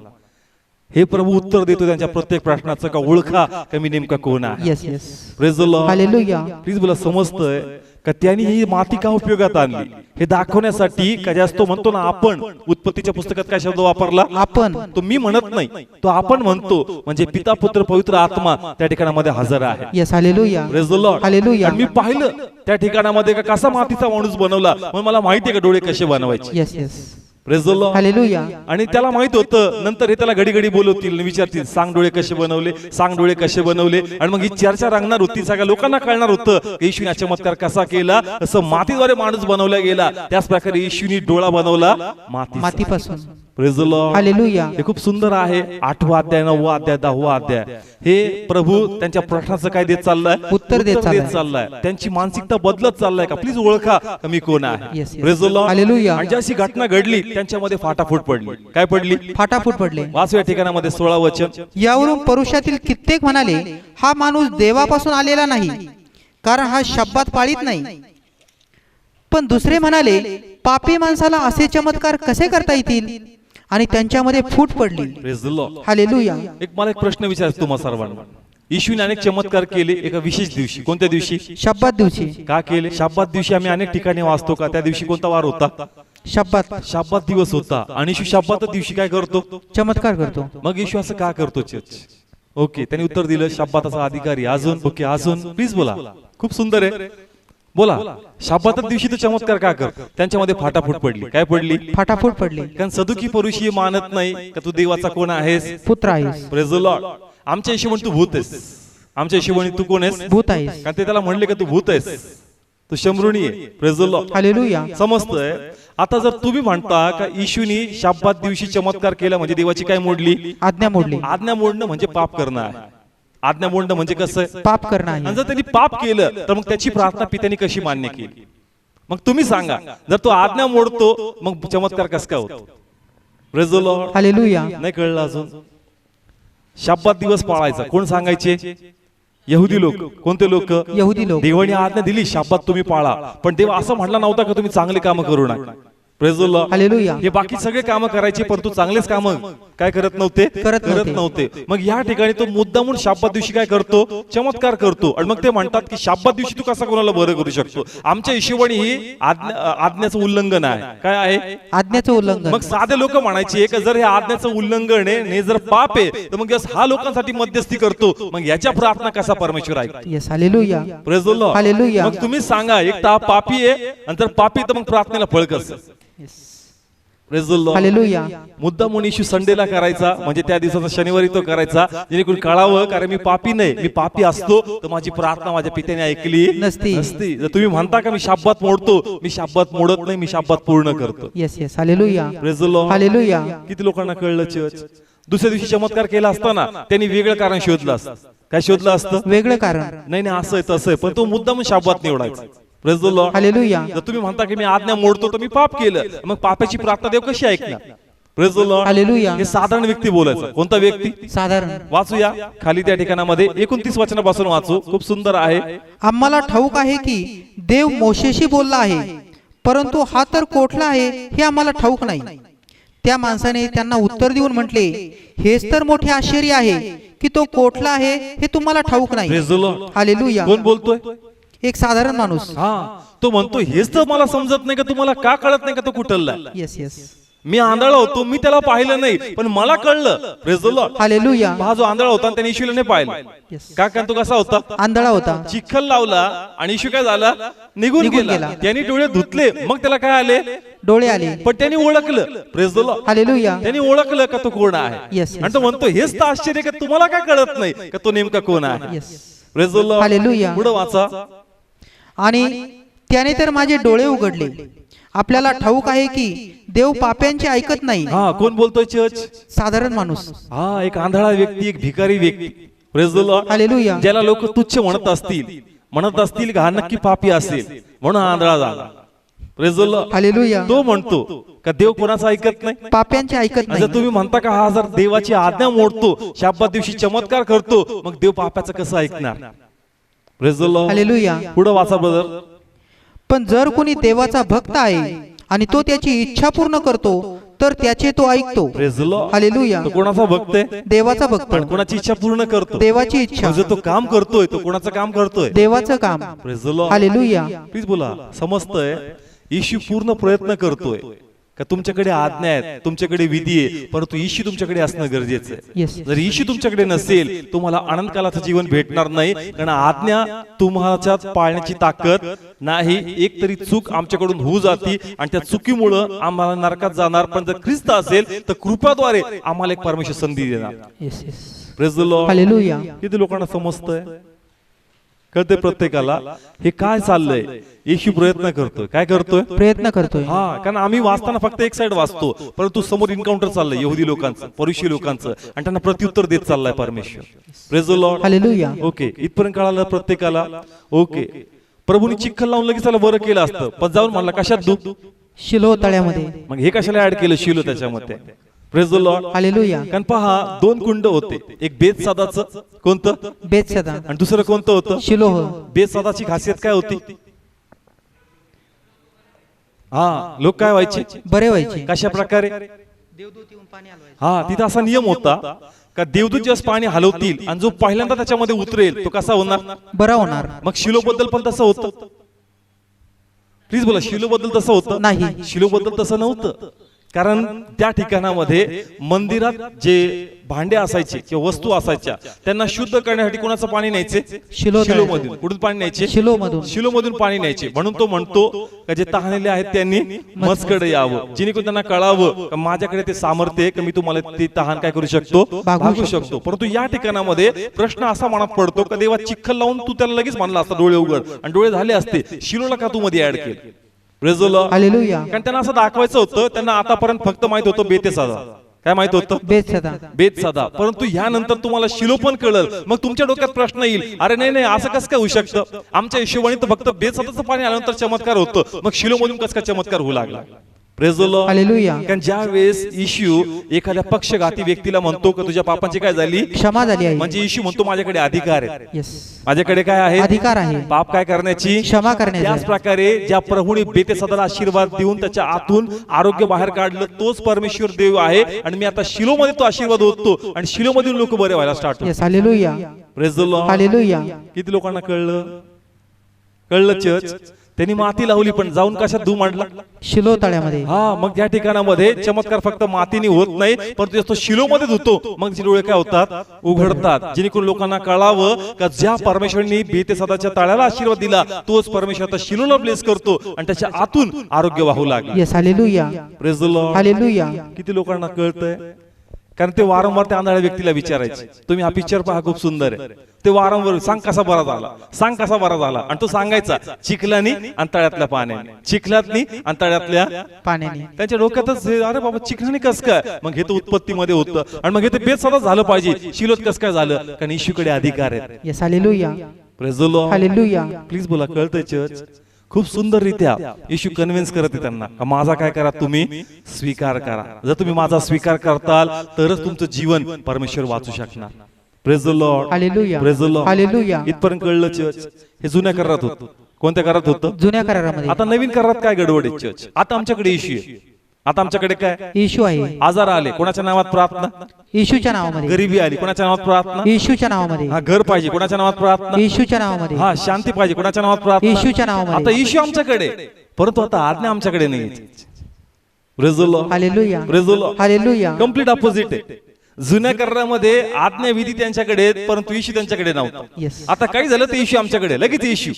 हे प्रभू उत्तर देतो त्यांच्या प्रत्येक प्रश्नाचं, का ओळखा का मी नेमका कोण आहे. Yes. Yes. Praise the Lord. Hallelujah. Please बोला, समजतंय का त्यांनी ही माती का उपयोगात आणली? हे दाखवण्यासाठी का जास्त म्हणतो ना आपण, उत्पत्तीच्या पुस्तकात काय शब्द वापरला? आपण. तो मी म्हणत नाही, तो आपण म्हणतो. म्हणजे पिता पुत्र पवित्र आत्मा त्या ठिकाणामध्ये हजर आहे. Yes. Hallelujah. Praise the Lord. Hallelujah. मी पाहिलं त्या ठिकाणामध्ये का कसा मातीचा माणूस बनवला, मग मला माहिती आहे का डोळे कसे बनवायचे. Yes. Yes. Praise the Lord. Hallelujah. आणि त्याला माहित होतं, नंतर हे त्याला घडी घडी बोलवतील आणि विचारतील, सांग डोळे कसे बनवले, सांग डोळे कसे बनवले. आणि मग ही चर्चा रंगणार होती, सगळ्या लोकांना कळणार होतं येशूने चमत्कार कसा केला. असं मातीद्वारे माणूस बनवला गेला, त्याच प्रकारे येशूने डोळा बनवला मातीपासून. Praise the Lord. हालेलुया. हे खूप सुंदर आहे. 8वा अध्याय, 9वा अध्याय, 10वा अध्याय. हे प्रभू त्यांच्या प्रश्नाचं काय देत चाललाय? उत्तर देत चाललाय. त्यांची मानसिकता बदलत चाललाय का? प्लीज ओळखा का मी कोण आहे. Yes, yes. Praise the Lord. Hallelujah. आणि जशी घटना घडली त्यांच्यामध्ये फाटाफूट पडली. काय पडली? फाटाफूट पडले. 5व्या ठिकाणामध्ये 16 वचन. यावरून परुषातील कित्येक म्हणाले, हा माणूस देवापासून आलेला नाही, कारण हा शब्दात पाळीत नाही. पण दुसरे म्हणाले, पापी माणसाला असे चमत्कार कसे करता येतील? आणि त्यांच्यामध्ये फूट पडली. Praise the Lord. हालेलुया. मला एक प्रश्न विचारायचा तुम्हा सर्वांना. येशूने अनेक चमत्कार केले एका विशेष दिवशी. कोणत्या दिवशी? शब्दात दिवशी. का केले? शब्दात दिवशी आम्ही अनेक ठिकाणी वाचतो का त्या दिवशी कोणता वार होता? शब्दात. शब्दात दिवस होता आणि येशू शब्दात दिवशी काय करतो? चमत्कार करतो. मग येशू असं का करतो चर्च? ओके, त्यांनी उत्तर दिलं शब्दाचा अधिकारी. अजून? ओके, अजून प्लीज बोला. खूप सुंदर आहे, बोला. शब्दात दिवशी तो चमत्कार का कर? त्यांच्यामध्ये फाटाफूट पडली. काय पडली? फाटाफूट पडली. कारण सदुकी परुषी मानत नाही का तू देवाचा कोण आहेस? पुत्र आहेस. Praise the Lord. आमच्या हिशोबाने तू भूत आहेस. आमच्या हिशोबाने तू कोण आहेस? भूत आहेस. कारण ते त्याला म्हणले का तू भूत आहेस, तू शंभरुणी आहे. Praise the Lord. हालेलुया. समजतंय? आता जर तुम्ही म्हणता का येशूनी शब्दात दिवशी चमत्कार केला म्हणजे देवाची काय मोडली? आज्ञा मोडली. आज्ञा मोडणं म्हणजे पाप करणं आहे. आज्ञा मोडणं म्हणजे कसं? पाप करणं आणि आहे. जर त्यांनी पाप केलं तर मग त्याची प्रार्थना पित्याने कशी मान्य केली? मग तुम्ही सांगा, जर तो आज्ञा मोडतो मग चमत्कार कस काय होतो? Praise the Lord. हालेलुया. नाही कळलं अजून? शब्दात दिवस पाळायचा कोण सांगायचे? यहुदी लोक. कोणते लोक? यहुदी लोक. देवाने आज्ञा दिली शब्दात तुम्ही पाळा, पण देव असं म्हटला नव्हता का तुम्ही चांगले काम करू नका. Praise the Lord. हालेलुया. हे बाकी सगळे काम करायचे परंतु चांगलेच काम काय करत नव्हते? करत नव्हते. मग या ठिकाणी तो मुद्दामून शब्दात दिवशी काय करतो? चमत्कार करतो. आणि मग ते म्हणतात की शब्दात दिवशी तू कसा कोणाला बरं करू शकतो? आमच्या हिशोबाने ही आज्ञाचं उल्लंघन आहे. काय आहे? आज्ञेचं उल्लंघन. मग साधे लोक म्हणायचे की जर हे आज्ञाचं उल्लंघन आहे हे जर पाप आहे तर मग हा लोकांसाठी मध्यस्थी करतो, मग याच्या प्रार्थना कसा परमेश्वर ऐकतो? Yes. Hallelujah. Praise the Lord. Hallelujah. मग तुम्ही सांगा, एक तर हा पापी आहे आणि जर पापी तर मग प्रार्थनेला फळ कसं? Praise the Lord. हालेलुया. मुद्दामून इशू संडेला करायचा म्हणजे त्या दिवसाचा शनिवारी तो करायचा जेणेकरून कळावं कारण मी पापी नाही, मी पापी असतो तर माझी प्रार्थना माझ्या पित्याने ऐकली नसती. जर तुम्ही म्हणता का मी शब्दात मोडतो, मी शब्दात मोडत नाही, मी शब्दात पूर्ण करतो. Yes. Yes. Hallelujah. Praise the Lord. Hallelujah. किती लोकांना कळलं चर्च? दुसऱ्या दिवशी चमत्कार केला असताना त्यांनी वेगळं कारण शोधलं असतं. काय शोधलं असतं? वेगळं कारण. नाही नाही असं आहे तसं आहे, पण तो मुद्दामून शब्दात निवडायचा. Praise the Lord. हालेलुया. जर तुम्ही म्हणता की मी आज्ञा मोडतो तर मी पाप केलं, मग पापाची प्रार्थना देव कशी ऐकणार? Praise the Lord. हालेलुया. हे साधारण व्यक्ती बोलायचा. कोणता व्यक्ती? साधारण. वाचूया खाली त्या ठिकाणामध्ये 29 वचनापासून वाचू. खूप सुंदर आहे. आम्हाला ठाऊक आहे की देव मोशेशी बोलला आहे, परंतु हा तर कोठला आहे हे आम्हाला ठाऊक नाही. त्या माणसाने त्यांना उत्तर देऊन म्हटले, हेच तर मोठे आश्चर्य आहे की तो कोठला आहे हे तुम्हाला ठाऊक नाही. Praise the Lord. हालेलुया. कोण बोलतोय? एक साधारण माणूस. हा, तो म्हणतो हेच तर मला समजत नाही का, तुम्हाला का कळत नाही का तो कुठला? येस. येस. मी आंधळा होतो, मी त्याला पाहिलं नाही पण मला कळलं. Praise the Lord. हालेलुया. हा जो आंधळा होता त्याने येशूला नाही पाहिलं. येस. का? कारण तो कसा होता? आंधळा होता. चिखल लावला आणि येशू काय झाला? निघून गेला. त्याने डोळे धुतले, मग त्याला काय आले? डोळे आले. पण त्यांनी ओळखलं. Praise the Lord. हालेलुया. त्यांनी ओळखलं का तो कोण आहे. Yes, yes. आणि तो म्हणतो हेच तर आश्चर्य का तुम्हाला काय कळत नाही का तो नेमका कोण आहे. Yes. Praise the Lord. Hallelujah. पुढे वाचा. आणि त्याने तर माझे डोळे उघडले. आपल्याला ठाऊक आहे की देव पाप्यांचे ऐकत नाही. हा, कोण बोलतोय चर्च? साधारण माणूस. हा, एक आंधळा व्यक्ती, एक भिकारी व्यक्ती. Praise the Lord. हालेलुया. ज्याला लोक तुच्छ म्हणत असतील का हा नक्की पापी असेल म्हणून आंधळा झाला. Praise the Lord. हालेलुया. तो म्हणतो का देव कोणाचं ऐकत नाही? पाप्यांचे ऐकत जर नाही. तुम्ही म्हणता का हा जर देवाची आज्ञा मोडतो, शब्दात दिवशी चमत्कार करतो, मग देव पापाचं कसं ऐकणार? Praise the Lord. हालेलुया. पुढे वाचा ब्रदर. पण जर कोणी देवाचा भक्त आहे आणि तो त्याची इच्छा पूर्ण करतो तर त्याचे तो ऐकतो. Praise the Lord. हालेलुया. तो कोणाचा भक्त आहे? देवाचा भक्त. पण कोणाची इच्छा पूर्ण करतो? देवाची इच्छा. जो तो काम करतोय तो कोणाचं काम करतोय? देवाचं काम. Praise the Lord. Hallelujah. Please बोला. समजतंय? येशू पूर्ण प्रयत्न करतोय का तुमच्याकडे आज्ञा आहेत, तुमच्याकडे विधी आहे, परंतु येशू तुमच्याकडे असणं गरजेचं आहे. येस. जर येशू तुमच्याकडे नसेल तुम्हाला अनंत कालाचं जीवन भेटणार नाही. कारण आज्ञा तुम्हाच्यात पाळण्याची ताकद नाही. एक तरी चूक आमच्याकडून होऊ जाती आणि त्या चुकीमुळं आम्हाला नरकात जाणार. पण जर ख्रिस्त असेल तर कृपाद्वारे आम्हाला एक परमेश्वर संधी देणार. Yes. Yes. Praise the Lord. Hallelujah. किती लोकांना समजतंय? कळते प्रत्येकाला हे काय चाललंय? येशू प्रयत्न करतोय. काय करतोय? प्रयत्न करतोय. हा, कारण आम्ही वाचताना फक्त एक साइड वाचतो, परंतु समोर एन्काउंटर चाललंय यहुदी लोकांचं, परुषी लोकांचं, आणि त्यांना प्रत्युत्तर देत चाललाय परमेश्वर. Praise the Lord. Hallelujah. Okay, इथपर्यंत कळालं प्रत्येकाला? ओके. प्रभूने चिखल लावून लगेच त्याला बरं केलं असतं, पण जाऊन म्हणला कशात धू? शिलो तळ्यामध्ये. मग हे कशाला ऍड केलं शिलो त्याच्यामध्ये? Praise the Lord. हालेलुया. कारण पहा दोन कुंड होते, एक बेतसादाचं कोणतं बेतसदा आणि दुसरं कोणतं होतं शिलोह. बेतसादाची खासियत काय होती? हा, लोक काय व्हायचे? बरे व्हायचे. कशा प्रकारे? देवदूत येऊन पाणी हलवायचे. हा, तिथं असा नियम होता का देवदूत ज्यास पाणी हलवतील आणि जो पहिल्यांदा त्याच्यामध्ये उतरेल तो कसा होणार? बरा होणार. मग शिलो बद्दल पण तसं होतं? प्लीज बोला, शिलो बद्दल तसं होतं? नाही. शिलो बद्दल तसं नव्हतं. कारण त्या ठिकाणामध्ये मंदिरात जे भांडे असायचे किंवा वस्तू असायच्या त्यांना शुद्ध करण्यासाठी कोणाचं पाणी न्यायचे? शिलो शिलोमधून. कुठून पाणी न्यायचे? शिलोमधून. शिलोमधून पाणी न्यायचे. म्हणून तो म्हणतो का जे तहानलेले आहेत त्यांनी मजकडे यावं, जेणेकरून त्यांना कळावं का माझ्याकडे ते सामर्थ्य आहे की मी तुम्हाला ते तहान काय करू शकतो? भागू शकतो. परंतु या ठिकाणामध्ये प्रश्न असा मनात पडतो का देवा चिखल लावून तू त्याला लगेच म्हणला असता डोळे उघड आणि डोळे झाले असते, शिलोला का तू मध्ये ऍड केलं? Praise the Lord. हालेलुया. कारण त्यांना असं दाखवायचं होतं, त्यांना आतापर्यंत फक्त माहित होतं बेतसादा. काय माहित होतं? बेतसदा. बेतसादा. परंतु ह्यानंतर तुम्हाला शिलो पण कळलं. मग तुमच्या डोक्यात प्रश्न येईल, अरे नाही नाही असं कसं काय होऊ शकतं? आमच्या हिशोबाने तर फक्त बेतसादाचं पाणी आल्यानंतर चमत्कार होतं, मग शिलो मधून कसं काय चमत्कार होऊ लागला? Praise the Lord. हालेलुया. कारण ज्या वेळेस येशू एखाद्या पक्षघाती व्यक्तीला म्हणतो की तुझ्या पापांची काय झाली? क्षमा झाली आहे. म्हणजे येशू म्हणतो माझ्याकडे अधिकार आहे. येस. माझ्याकडे काय आहे? अधिकार आहे. पाप काय करण्याची? क्षमा करण्याची. त्याच प्रकारे ज्या प्रभूने बेतेसदाला आशीर्वाद देऊन त्याच्या आतून आरोग्य बाहेर काढलं तोच परमेश्वर देव आहे. आणि मी आता शिलो मध्ये तो आशीर्वाद होतो आणि शिलो मधून लोक बरे व्हायला स्टार्ट होतात. Yes. Hallelujah. Praise the Lord. Hallelujah. किती लोकांना कळलं चर्च? त्यांनी माती लावली पण जाऊन कशात धूम आणला? शिलो तळ्यामध्ये. हा, मग त्या ठिकाणामध्ये चमत्कार फक्त मातीने होत नाही, परंतु तो शिलो मध्ये धुतो, मग जे डोळे काय होतात? उघडतात, जेणेकरून लोकांना कळावं का ज्या परमेश्वरांनी बेतेसदाच्या तळ्याला आशीर्वाद दिला तोच परमेश्वर आता शिलोला ब्लेस करतो आणि त्याच्या आतून आरोग्य वाहू लागले. Yes. Hallelujah. Praise the Lord. Hallelujah. किती लोकांना कळतंय? कारण ते वारंवार त्या आंधळ्या व्यक्तीला विचारायचे, तुम्ही हा पिक्चर पहा खूप सुंदर आहे. ते वारंवार सांग कसा बरा झाला, सांग कसा बरा झाला, आणि तो सांगायचा चिखलानी आणि तळ्यातल्या पाण्याने, चिखलातनी आणि तळ्यातल्या पाण्याने. त्यांच्या डोक्यातच अरे बाबा चिखलानी कस काय? मग हे तर उत्पत्तीमध्ये होतं आणि मग हे ते बेतसदा झालं पाहिजे, शिलोत कस काय झालं? कारण येशूकडे अधिकार आहे. Yes. Hallelujah. Praise the Lord. Hallelujah. Please बोला, कळतंय चर्च? खूप सुंदर रित्या येशू कन्व्हिन्स करत आहे त्यांना, माझा काय करा? तुम्ही स्वीकार करा. जर तुम्ही माझा स्वीकार करताल तरच तुमचं जीवन परमेश्वर वाचू शकणार. Praise the Lord. Hallelujah. Praise the Lord. Hallelujah. इथपर्यंत कळलं चर्च? हे जुन्या करारात होतं. कोणत्या करारात होतं? जुन्या करारामध्ये. आता नवीन करारात काय गडबड आहे चर्च? आता आमच्याकडे येशू आहे. आता आमच्याकडे काय? येशू आहे. आजार आले, कोणाच्या नावात प्रार्थना? येशूच्या नावामध्ये. गरिबी आली, कोणाच्या नावात प्रार्थना? येशूच्या नावामध्ये. हा, घर पाहिजे, कोणाच्या नावात प्रार्थना? येशूच्या नावामध्ये. हा, शांती पाहिजे, कोणाच्या नावात प्रार्थना? येशूच्या नावामध्ये. आता येशू आमच्याकडे, परंतु आता आज्ञा आमच्याकडे नाही. Praise the Lord. Hallelujah. Praise the Lord. Hallelujah. Complete opposite आहे. जुन्या करारामध्ये आज्ञा विधी त्यांच्याकडे आहेत, परंतु येशू त्यांच्याकडे नव्हता. येस. आता काही झालं तर येशू आमच्याकडे, लगेच येशू.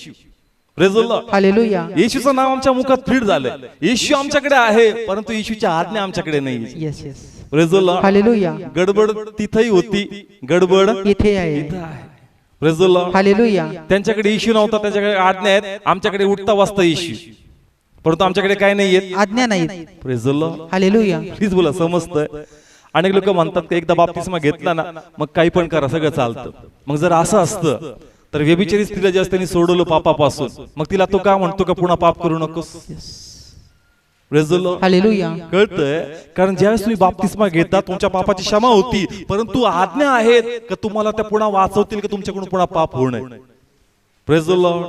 Praise the Lord. हालेलुया. येशूचं नाव आमच्या मुखात फिट झालंय. येशू आमच्याकडे आहे, परंतु येशूच्या आज्ञा आमच्याकडे नाही. Yes. Yes. Praise the Lord. Hallelujah. गडबड तिथही होती, गडबड इथे आहे. इथं आहे. Praise the Lord. हालेलुया. त्यांच्याकडे येशू नव्हता, त्यांच्याकडे आज्ञा आहेत. आमच्याकडे उठता वाजता येशू, परंतु आमच्याकडे काय नाहीये? आज्ञा नाहीत. Praise the Lord. Hallelujah. Please बोला, समजतंय? अनेक लोक म्हणतात की एकदा बाप्तिस्मा घेतला ना मग काही पण करा, सगळं चालतं. मग जर असं असतं तर व्यभिचारी स्त्रीला ज्या त्यांनी सोडवलं पापापासून, मग तिला तो का म्हणतो का पुन्हा पाप करू नकोस? Praise the Lord. हालेलुया. कळतंय? कारण ज्यावेळेस तुम्ही बाप्तिस्मा घेता तुमच्या पापाची क्षमा होती, परंतु आज्ञा आहेत का तुम्हाला त्या पुन्हा वाचवतील का तुमच्याकडून पुन्हा पाप होऊ नये. Praise the Lord.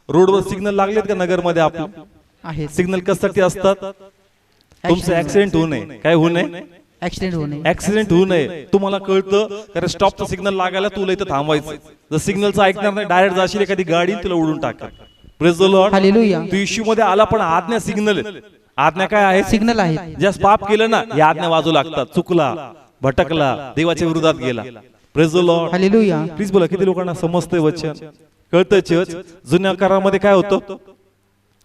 रोडवर सिग्नल लागलेत का नगरमध्ये? आपले आहे. सिग्नल कशासाठी असतात? तुमचं ऍक्सिडेंट होऊ नये. काय होऊ नये? ऍक्सिडेंट होऊ नये. ऍक्सिडेंट होऊ नये. तुम्हाला कळतं कारण स्टॉपचं सिग्नल लागायला तुला इथं थांबायचं. जर सिग्नलचं ऐकणार नाही, डायरेक्ट जाशील एखादी गाडी तुला उडून टाका. Praise the Lord. हालेलुया. तू इश्यू मध्ये आला पण आज्ञा सिग्नल आहे. आज्ञा काय आहे? सिग्नल आहे. ज्यास पाप केलं ना या आज्ञा वाजू लागतात. चुकला, भटकला, देवाच्या विरोधात गेला. Praise the Lord. Hallelujah. Please बोला, किती लोकांना समजतंय वचन? कळतंय चर्च? जुन्या करारामध्ये काय होतं?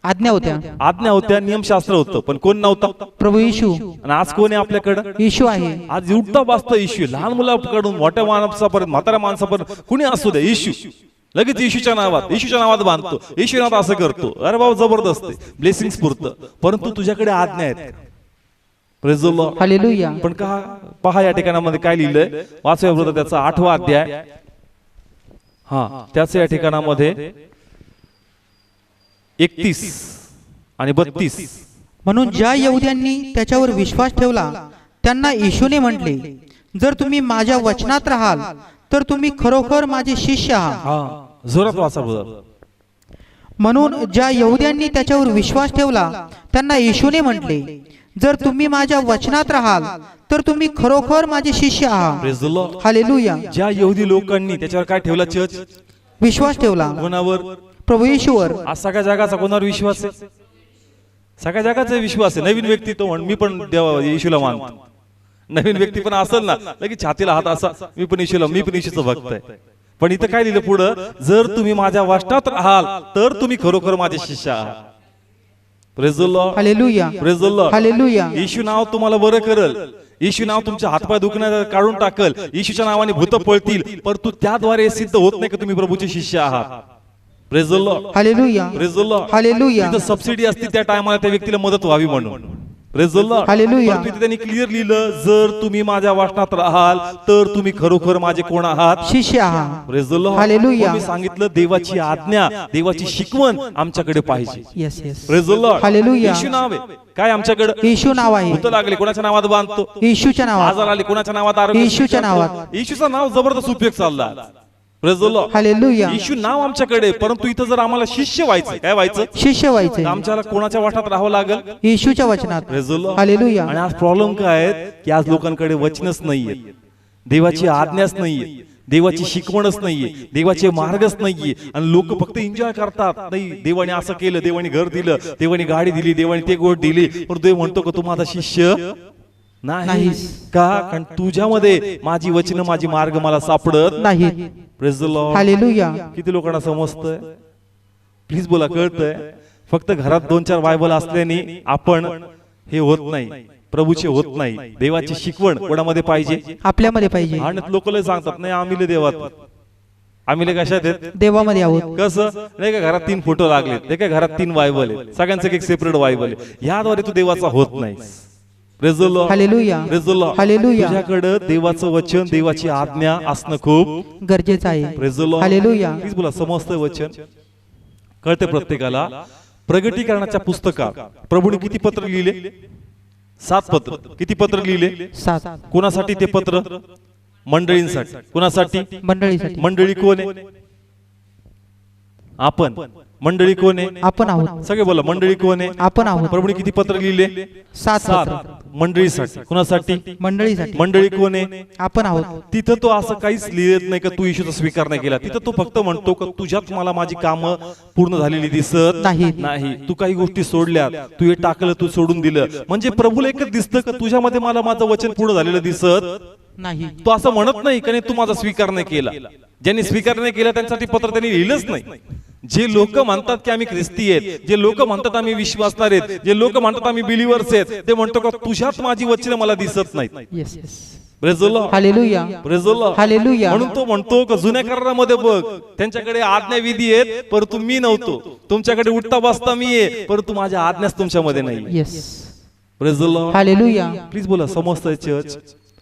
आज्ञा होत्या. आज्ञा होत्या, नियमशास्त्र होतं, पण कोण नव्हता? प्रभू येशू. आणि आज कोण आहे आपल्याकडं? येशू आहे. आज उठता बसता इश्यू, लहान मुलाकडून मोठ्या माणसापर्यंत, म्हाताऱ्या माणसापर्यंत कुणी असू दे, इश्यू लगेच येशूच्या नावात बांधतो, येशू नावात असं करतो. अरे बाबा जबरदस्त आहे, ब्लेसिंग्स पुरतं. परंतु तुझ्याकडे आज्ञा आहेत. Praise the Lord. हालेलुया. पण का पहा या ठिकाणामध्ये काय लिहिलंय, वाचूया बरोबर त्याचा 8वा अध्याय. हा, त्याच या ठिकाणामध्ये 31 आणि 32. म्हणून ज्या यहुद्यांनी त्याच्यावर विश्वास ठेवला त्यांना येशूने म्हटले, जर तुम्ही माझ्या वचनात राहाल तर तुम्ही खरोखर माझे शिष्य आहात. हा जोरात वाचा ब्रदर. म्हणून ज्या यहुद्यांनी त्याच्यावर विश्वास ठेवला त्यांना येशूने म्हटले, जर तुम्ही माझ्या वचनात राहाल तर तुम्ही खरोखर माझे शिष्य आहात. Praise the Lord. हालेलुया. ज्या यहुदी लोकांनी त्याच्यावर काय ठेवला चर्च? विश्वास ठेवला कोणावर? प्रभू येशूवर. आज सगळ्या जगाचा कोणावर विश्वास आहे? सगळ्या जगाचा विश्वास आहे. नवीन व्यक्ती तो म्हण मी पण देवा येशूला मानतो. नवीन व्यक्ती पण असेल ना लगेच छातीला हात असा, मी पण येशूचा भक्त आहे. पण इथं काय लिहिलं पुढं? जर तुम्ही माझ्या वाचनात राहाल तर तुम्ही खरोखर माझे शिष्य आहात. Praise the Lord. Hallelujah. Praise the Lord. Hallelujah. येशू नाव तुम्हाला बरं करल. येशू नाव तुमच्या हातपाय दुखण्यात काढून टाकल. येशूच्या नावाने भूत पळतील, परंतु त्याद्वारे सिद्ध होत नाही की तुम्ही प्रभूचे शिष्य आहात. Praise the Lord. Hallelujah. Praise the Lord. Hallelujah. तिथं सबसिडी असते त्या टायमाला त्या व्यक्तीला मदत व्हावी म्हणून. Praise the Lord. हालेलुया. परंतु इथे त्यांनी क्लिअर लिहिलं, जर तुम्ही माझ्या वाचनात राहाल तर तुम्ही खरोखर माझे कोण आहात? शिष्य आहात. Praise the Lord. हालेलुया. मी सांगितलं देवाची आज्ञा, देवाची शिकवण आमच्याकडे पाहिजे. Yes yes. Praise the Lord. Hallelujah. येशू नाव आहे काय आमच्याकडे? येशू नाव आहे. भूत लागले कोणाच्या नावात बांधतो? येशूच्या नावात. आजार आले कोणाच्या नावात आरोग्य? येशूच्या नावात. येशूचं नाव जबरदस्त उपयोग चालला. Praise the Lord. हालेलुया. येशू नाव आमच्याकडे, परंतु इथं जर आम्हाला शिष्य व्हायचं, काय व्हायचं? शिष्य व्हायचे तर आमच्याला कोणाच्या वाटात राहावं लागेल? येशूच्या वचनात. Praise the Lord. हालेलुया. आणि आज प्रॉब्लेम काय आहे की आज लोकांकडे वचनच नाहीये, देवाची आज्ञाच नाहीये, देवाची शिकवणच नाहीये, देवाचे मार्गच नाहीये, आणि लोक फक्त एन्जॉय करतात. नाही देवाने असं केलं, देवाने घर दिलं, देवाने गाडी दिली, देवाने ते गोष्ट दिली, पण देव म्हणतो का तू माझा शिष्य नाही का? कारण तुझ्यामध्ये माझी वचन, माझी मार्ग मला सापडत नाही. Praise the Lord. हालेलुया. किती लोकांना समजतंय? प्लीज बोला, कळतंय? फक्त घरात 2-4 बायबल असल्याने आपण हे होत नाही, प्रभूचे होत नाही. देवाची शिकवण कोणामध्ये पाहिजे? आपल्यामध्ये पाहिजे. आणि लोक लय सांगतात नाही आम्ही लय देवात, आम्ही लय कशात आहेत? देवामध्ये आहोत. कसं नाही का घरात 3 फोटो लागले, ते काय घरात 3 बायबल आहेत, सगळ्यांचं एक सेपरेट बायबल आहे. याद्वारे तू देवाचा होत नाही. Praise the Lord. Hallelujah. Praise the Lord. Hallelujah. तुझ्याकडे देवाचं वचन, देवाची आज्ञा असणं खूप गरजेचं आहे. Praise the Lord. Hallelujah. Please बोला, समजतंय वचन? कळते प्रत्येकाला? प्रगटीकरणाच्या पुस्तकात प्रभूने किती पत्र लिहिले? 7 पत्र. किती पत्र लिहिले? 7. कोणासाठी ते पत्र? मंडळींसाठी. कोणासाठी? मंडळीसाठी. मंडळी कोण आहे? आपण. मंडळी कोण आहे? आपण आहोत. सगळे बोला, मंडळी कोण आहे? आपण आहोत. प्रभूने किती पत्र लिहिले? 7 पत्र. मंडळीसाठी. कोणासाठी? मंडळीसाठी. मंडळी कोण आहे? आपण आहोत. तिथं तो असं काहीच लिहित नाही का तू येशूचा स्वीकार नाही केला. तिथं तो फक्त म्हणतो का तुझ्यात मला माझी कामं पूर्ण झालेली दिसत नाही. तू काही गोष्टी सोडल्या, तू हे टाकलं, तू सोडून दिलं. म्हणजे प्रभूला एकच दिसतं का तुझ्यामध्ये मला माझं वचन पूर्ण झालेलं दिसत नाही. तो असं म्हणत नाही का तू माझा स्वीकार नाही केला. ज्यांनी स्वीकार नाही केला त्यांच्यासाठी पत्र त्यांनी लिहिलंच नाही. जे लोक म्हणतात की आम्ही ख्रिस्ती आहेत, जे लोक म्हणतात आम्ही विश्वासदार आहेत, जे लोक म्हणतात आम्ही बिलीवर्स आहेत, ते म्हणतो का तुझ्यात माझी वचन मला दिसत नाहीत. Yes yes. Praise the Lord. Hallelujah. Praise the Lord. Hallelujah. म्हणून तो म्हणतो का जुन्या करारामध्ये बघ त्यांच्याकडे आज्ञाविधी आहेत परंतु मी नव्हतो, तुमच्याकडे उठता बसता मी आहे परंतु माझ्या आज्ञाच तुमच्यामध्ये नाही. Yes. Praise the Lord. Hallelujah. Please बोला, समजतंय चर्च?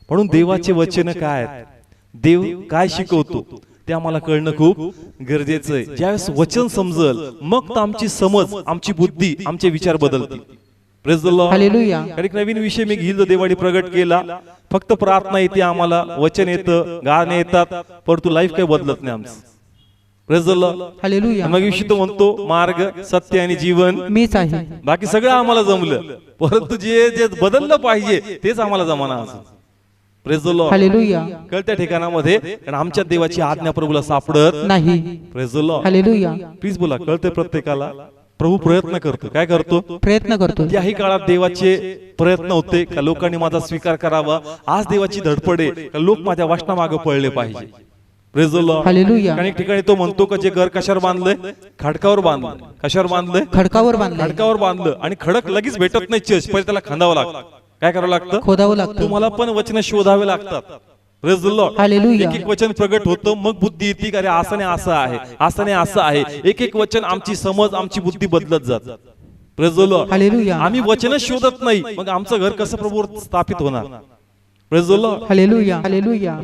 म्हणून देवाचे वचन काय आहेत, देव काय शिकवतो ते आम्हाला कळणं खूप गरजेचं आहे. ज्यावेळेस वचन समजल मग तर आमची समज, आमची बुद्धी, आमचे विचार बदलतील. Praise the Lord. हालेलुया. एक नवीन विषय मी घेईल जो देवाने प्रगट केला. फक्त प्रार्थना येते आम्हाला, वचन येतं, गाणे येतात, परंतु लाईफ काही बदलत नाही आमचं. Praise the Lord. हालेलुया. मग विषय तो म्हणतो मार्ग, सत्य आणि जीवन मीच आहे. बाकी सगळं आम्हाला जमलं, परंतु जे जे बदललं पाहिजे तेच आम्हाला जमाना अजून. Praise the Lord. हालेलुया. कळत्या ठिकाणामध्ये कारण आमच्या देवाची आज्ञा प्रभूला सापडत नाही. Praise the Lord. Hallelujah. Please बोला, कळते प्रत्येकाला? प्रभू प्रयत्न करतो. काय करतो? प्रयत्न करतो. त्याही काळात देवाचे प्रयत्न होते का लोकांनी माझा स्वीकार करावा. आज देवाची धडपड आहे का लोक माझ्या वाचनामागे पळले पाहिजे. Praise the Lord. हालेलुया. अनेक ठिकाणी तो म्हणतो का जे घर कशावर बांधलंय? खडकावर बांधलंय. कशावर बांधलंय? खडकावर बांधले. खडकावर बांधलं आणि खडक लगेच भेटत नाही चर्च, पहिले त्याला खांदावं लागतं. काय करावं लागतं? खोदावं लागतं. तुम्हाला पण वचन शोधावे लागतात. Praise the Lord. हालेलुया. एक एक वचन प्रगट होतं मग बुद्धी येते का अरे असं नाही असं आहे, असं नाही असं आहे. एक एक वचन आमची समज, आमची बुद्धी बदलत जात. Praise the Lord. हालेलुया. आम्ही वचनच शोधत नाही मग आमचं घर कसं प्रभूवर स्थापित होणार? Praise the Lord. Hallelujah. Hallelujah.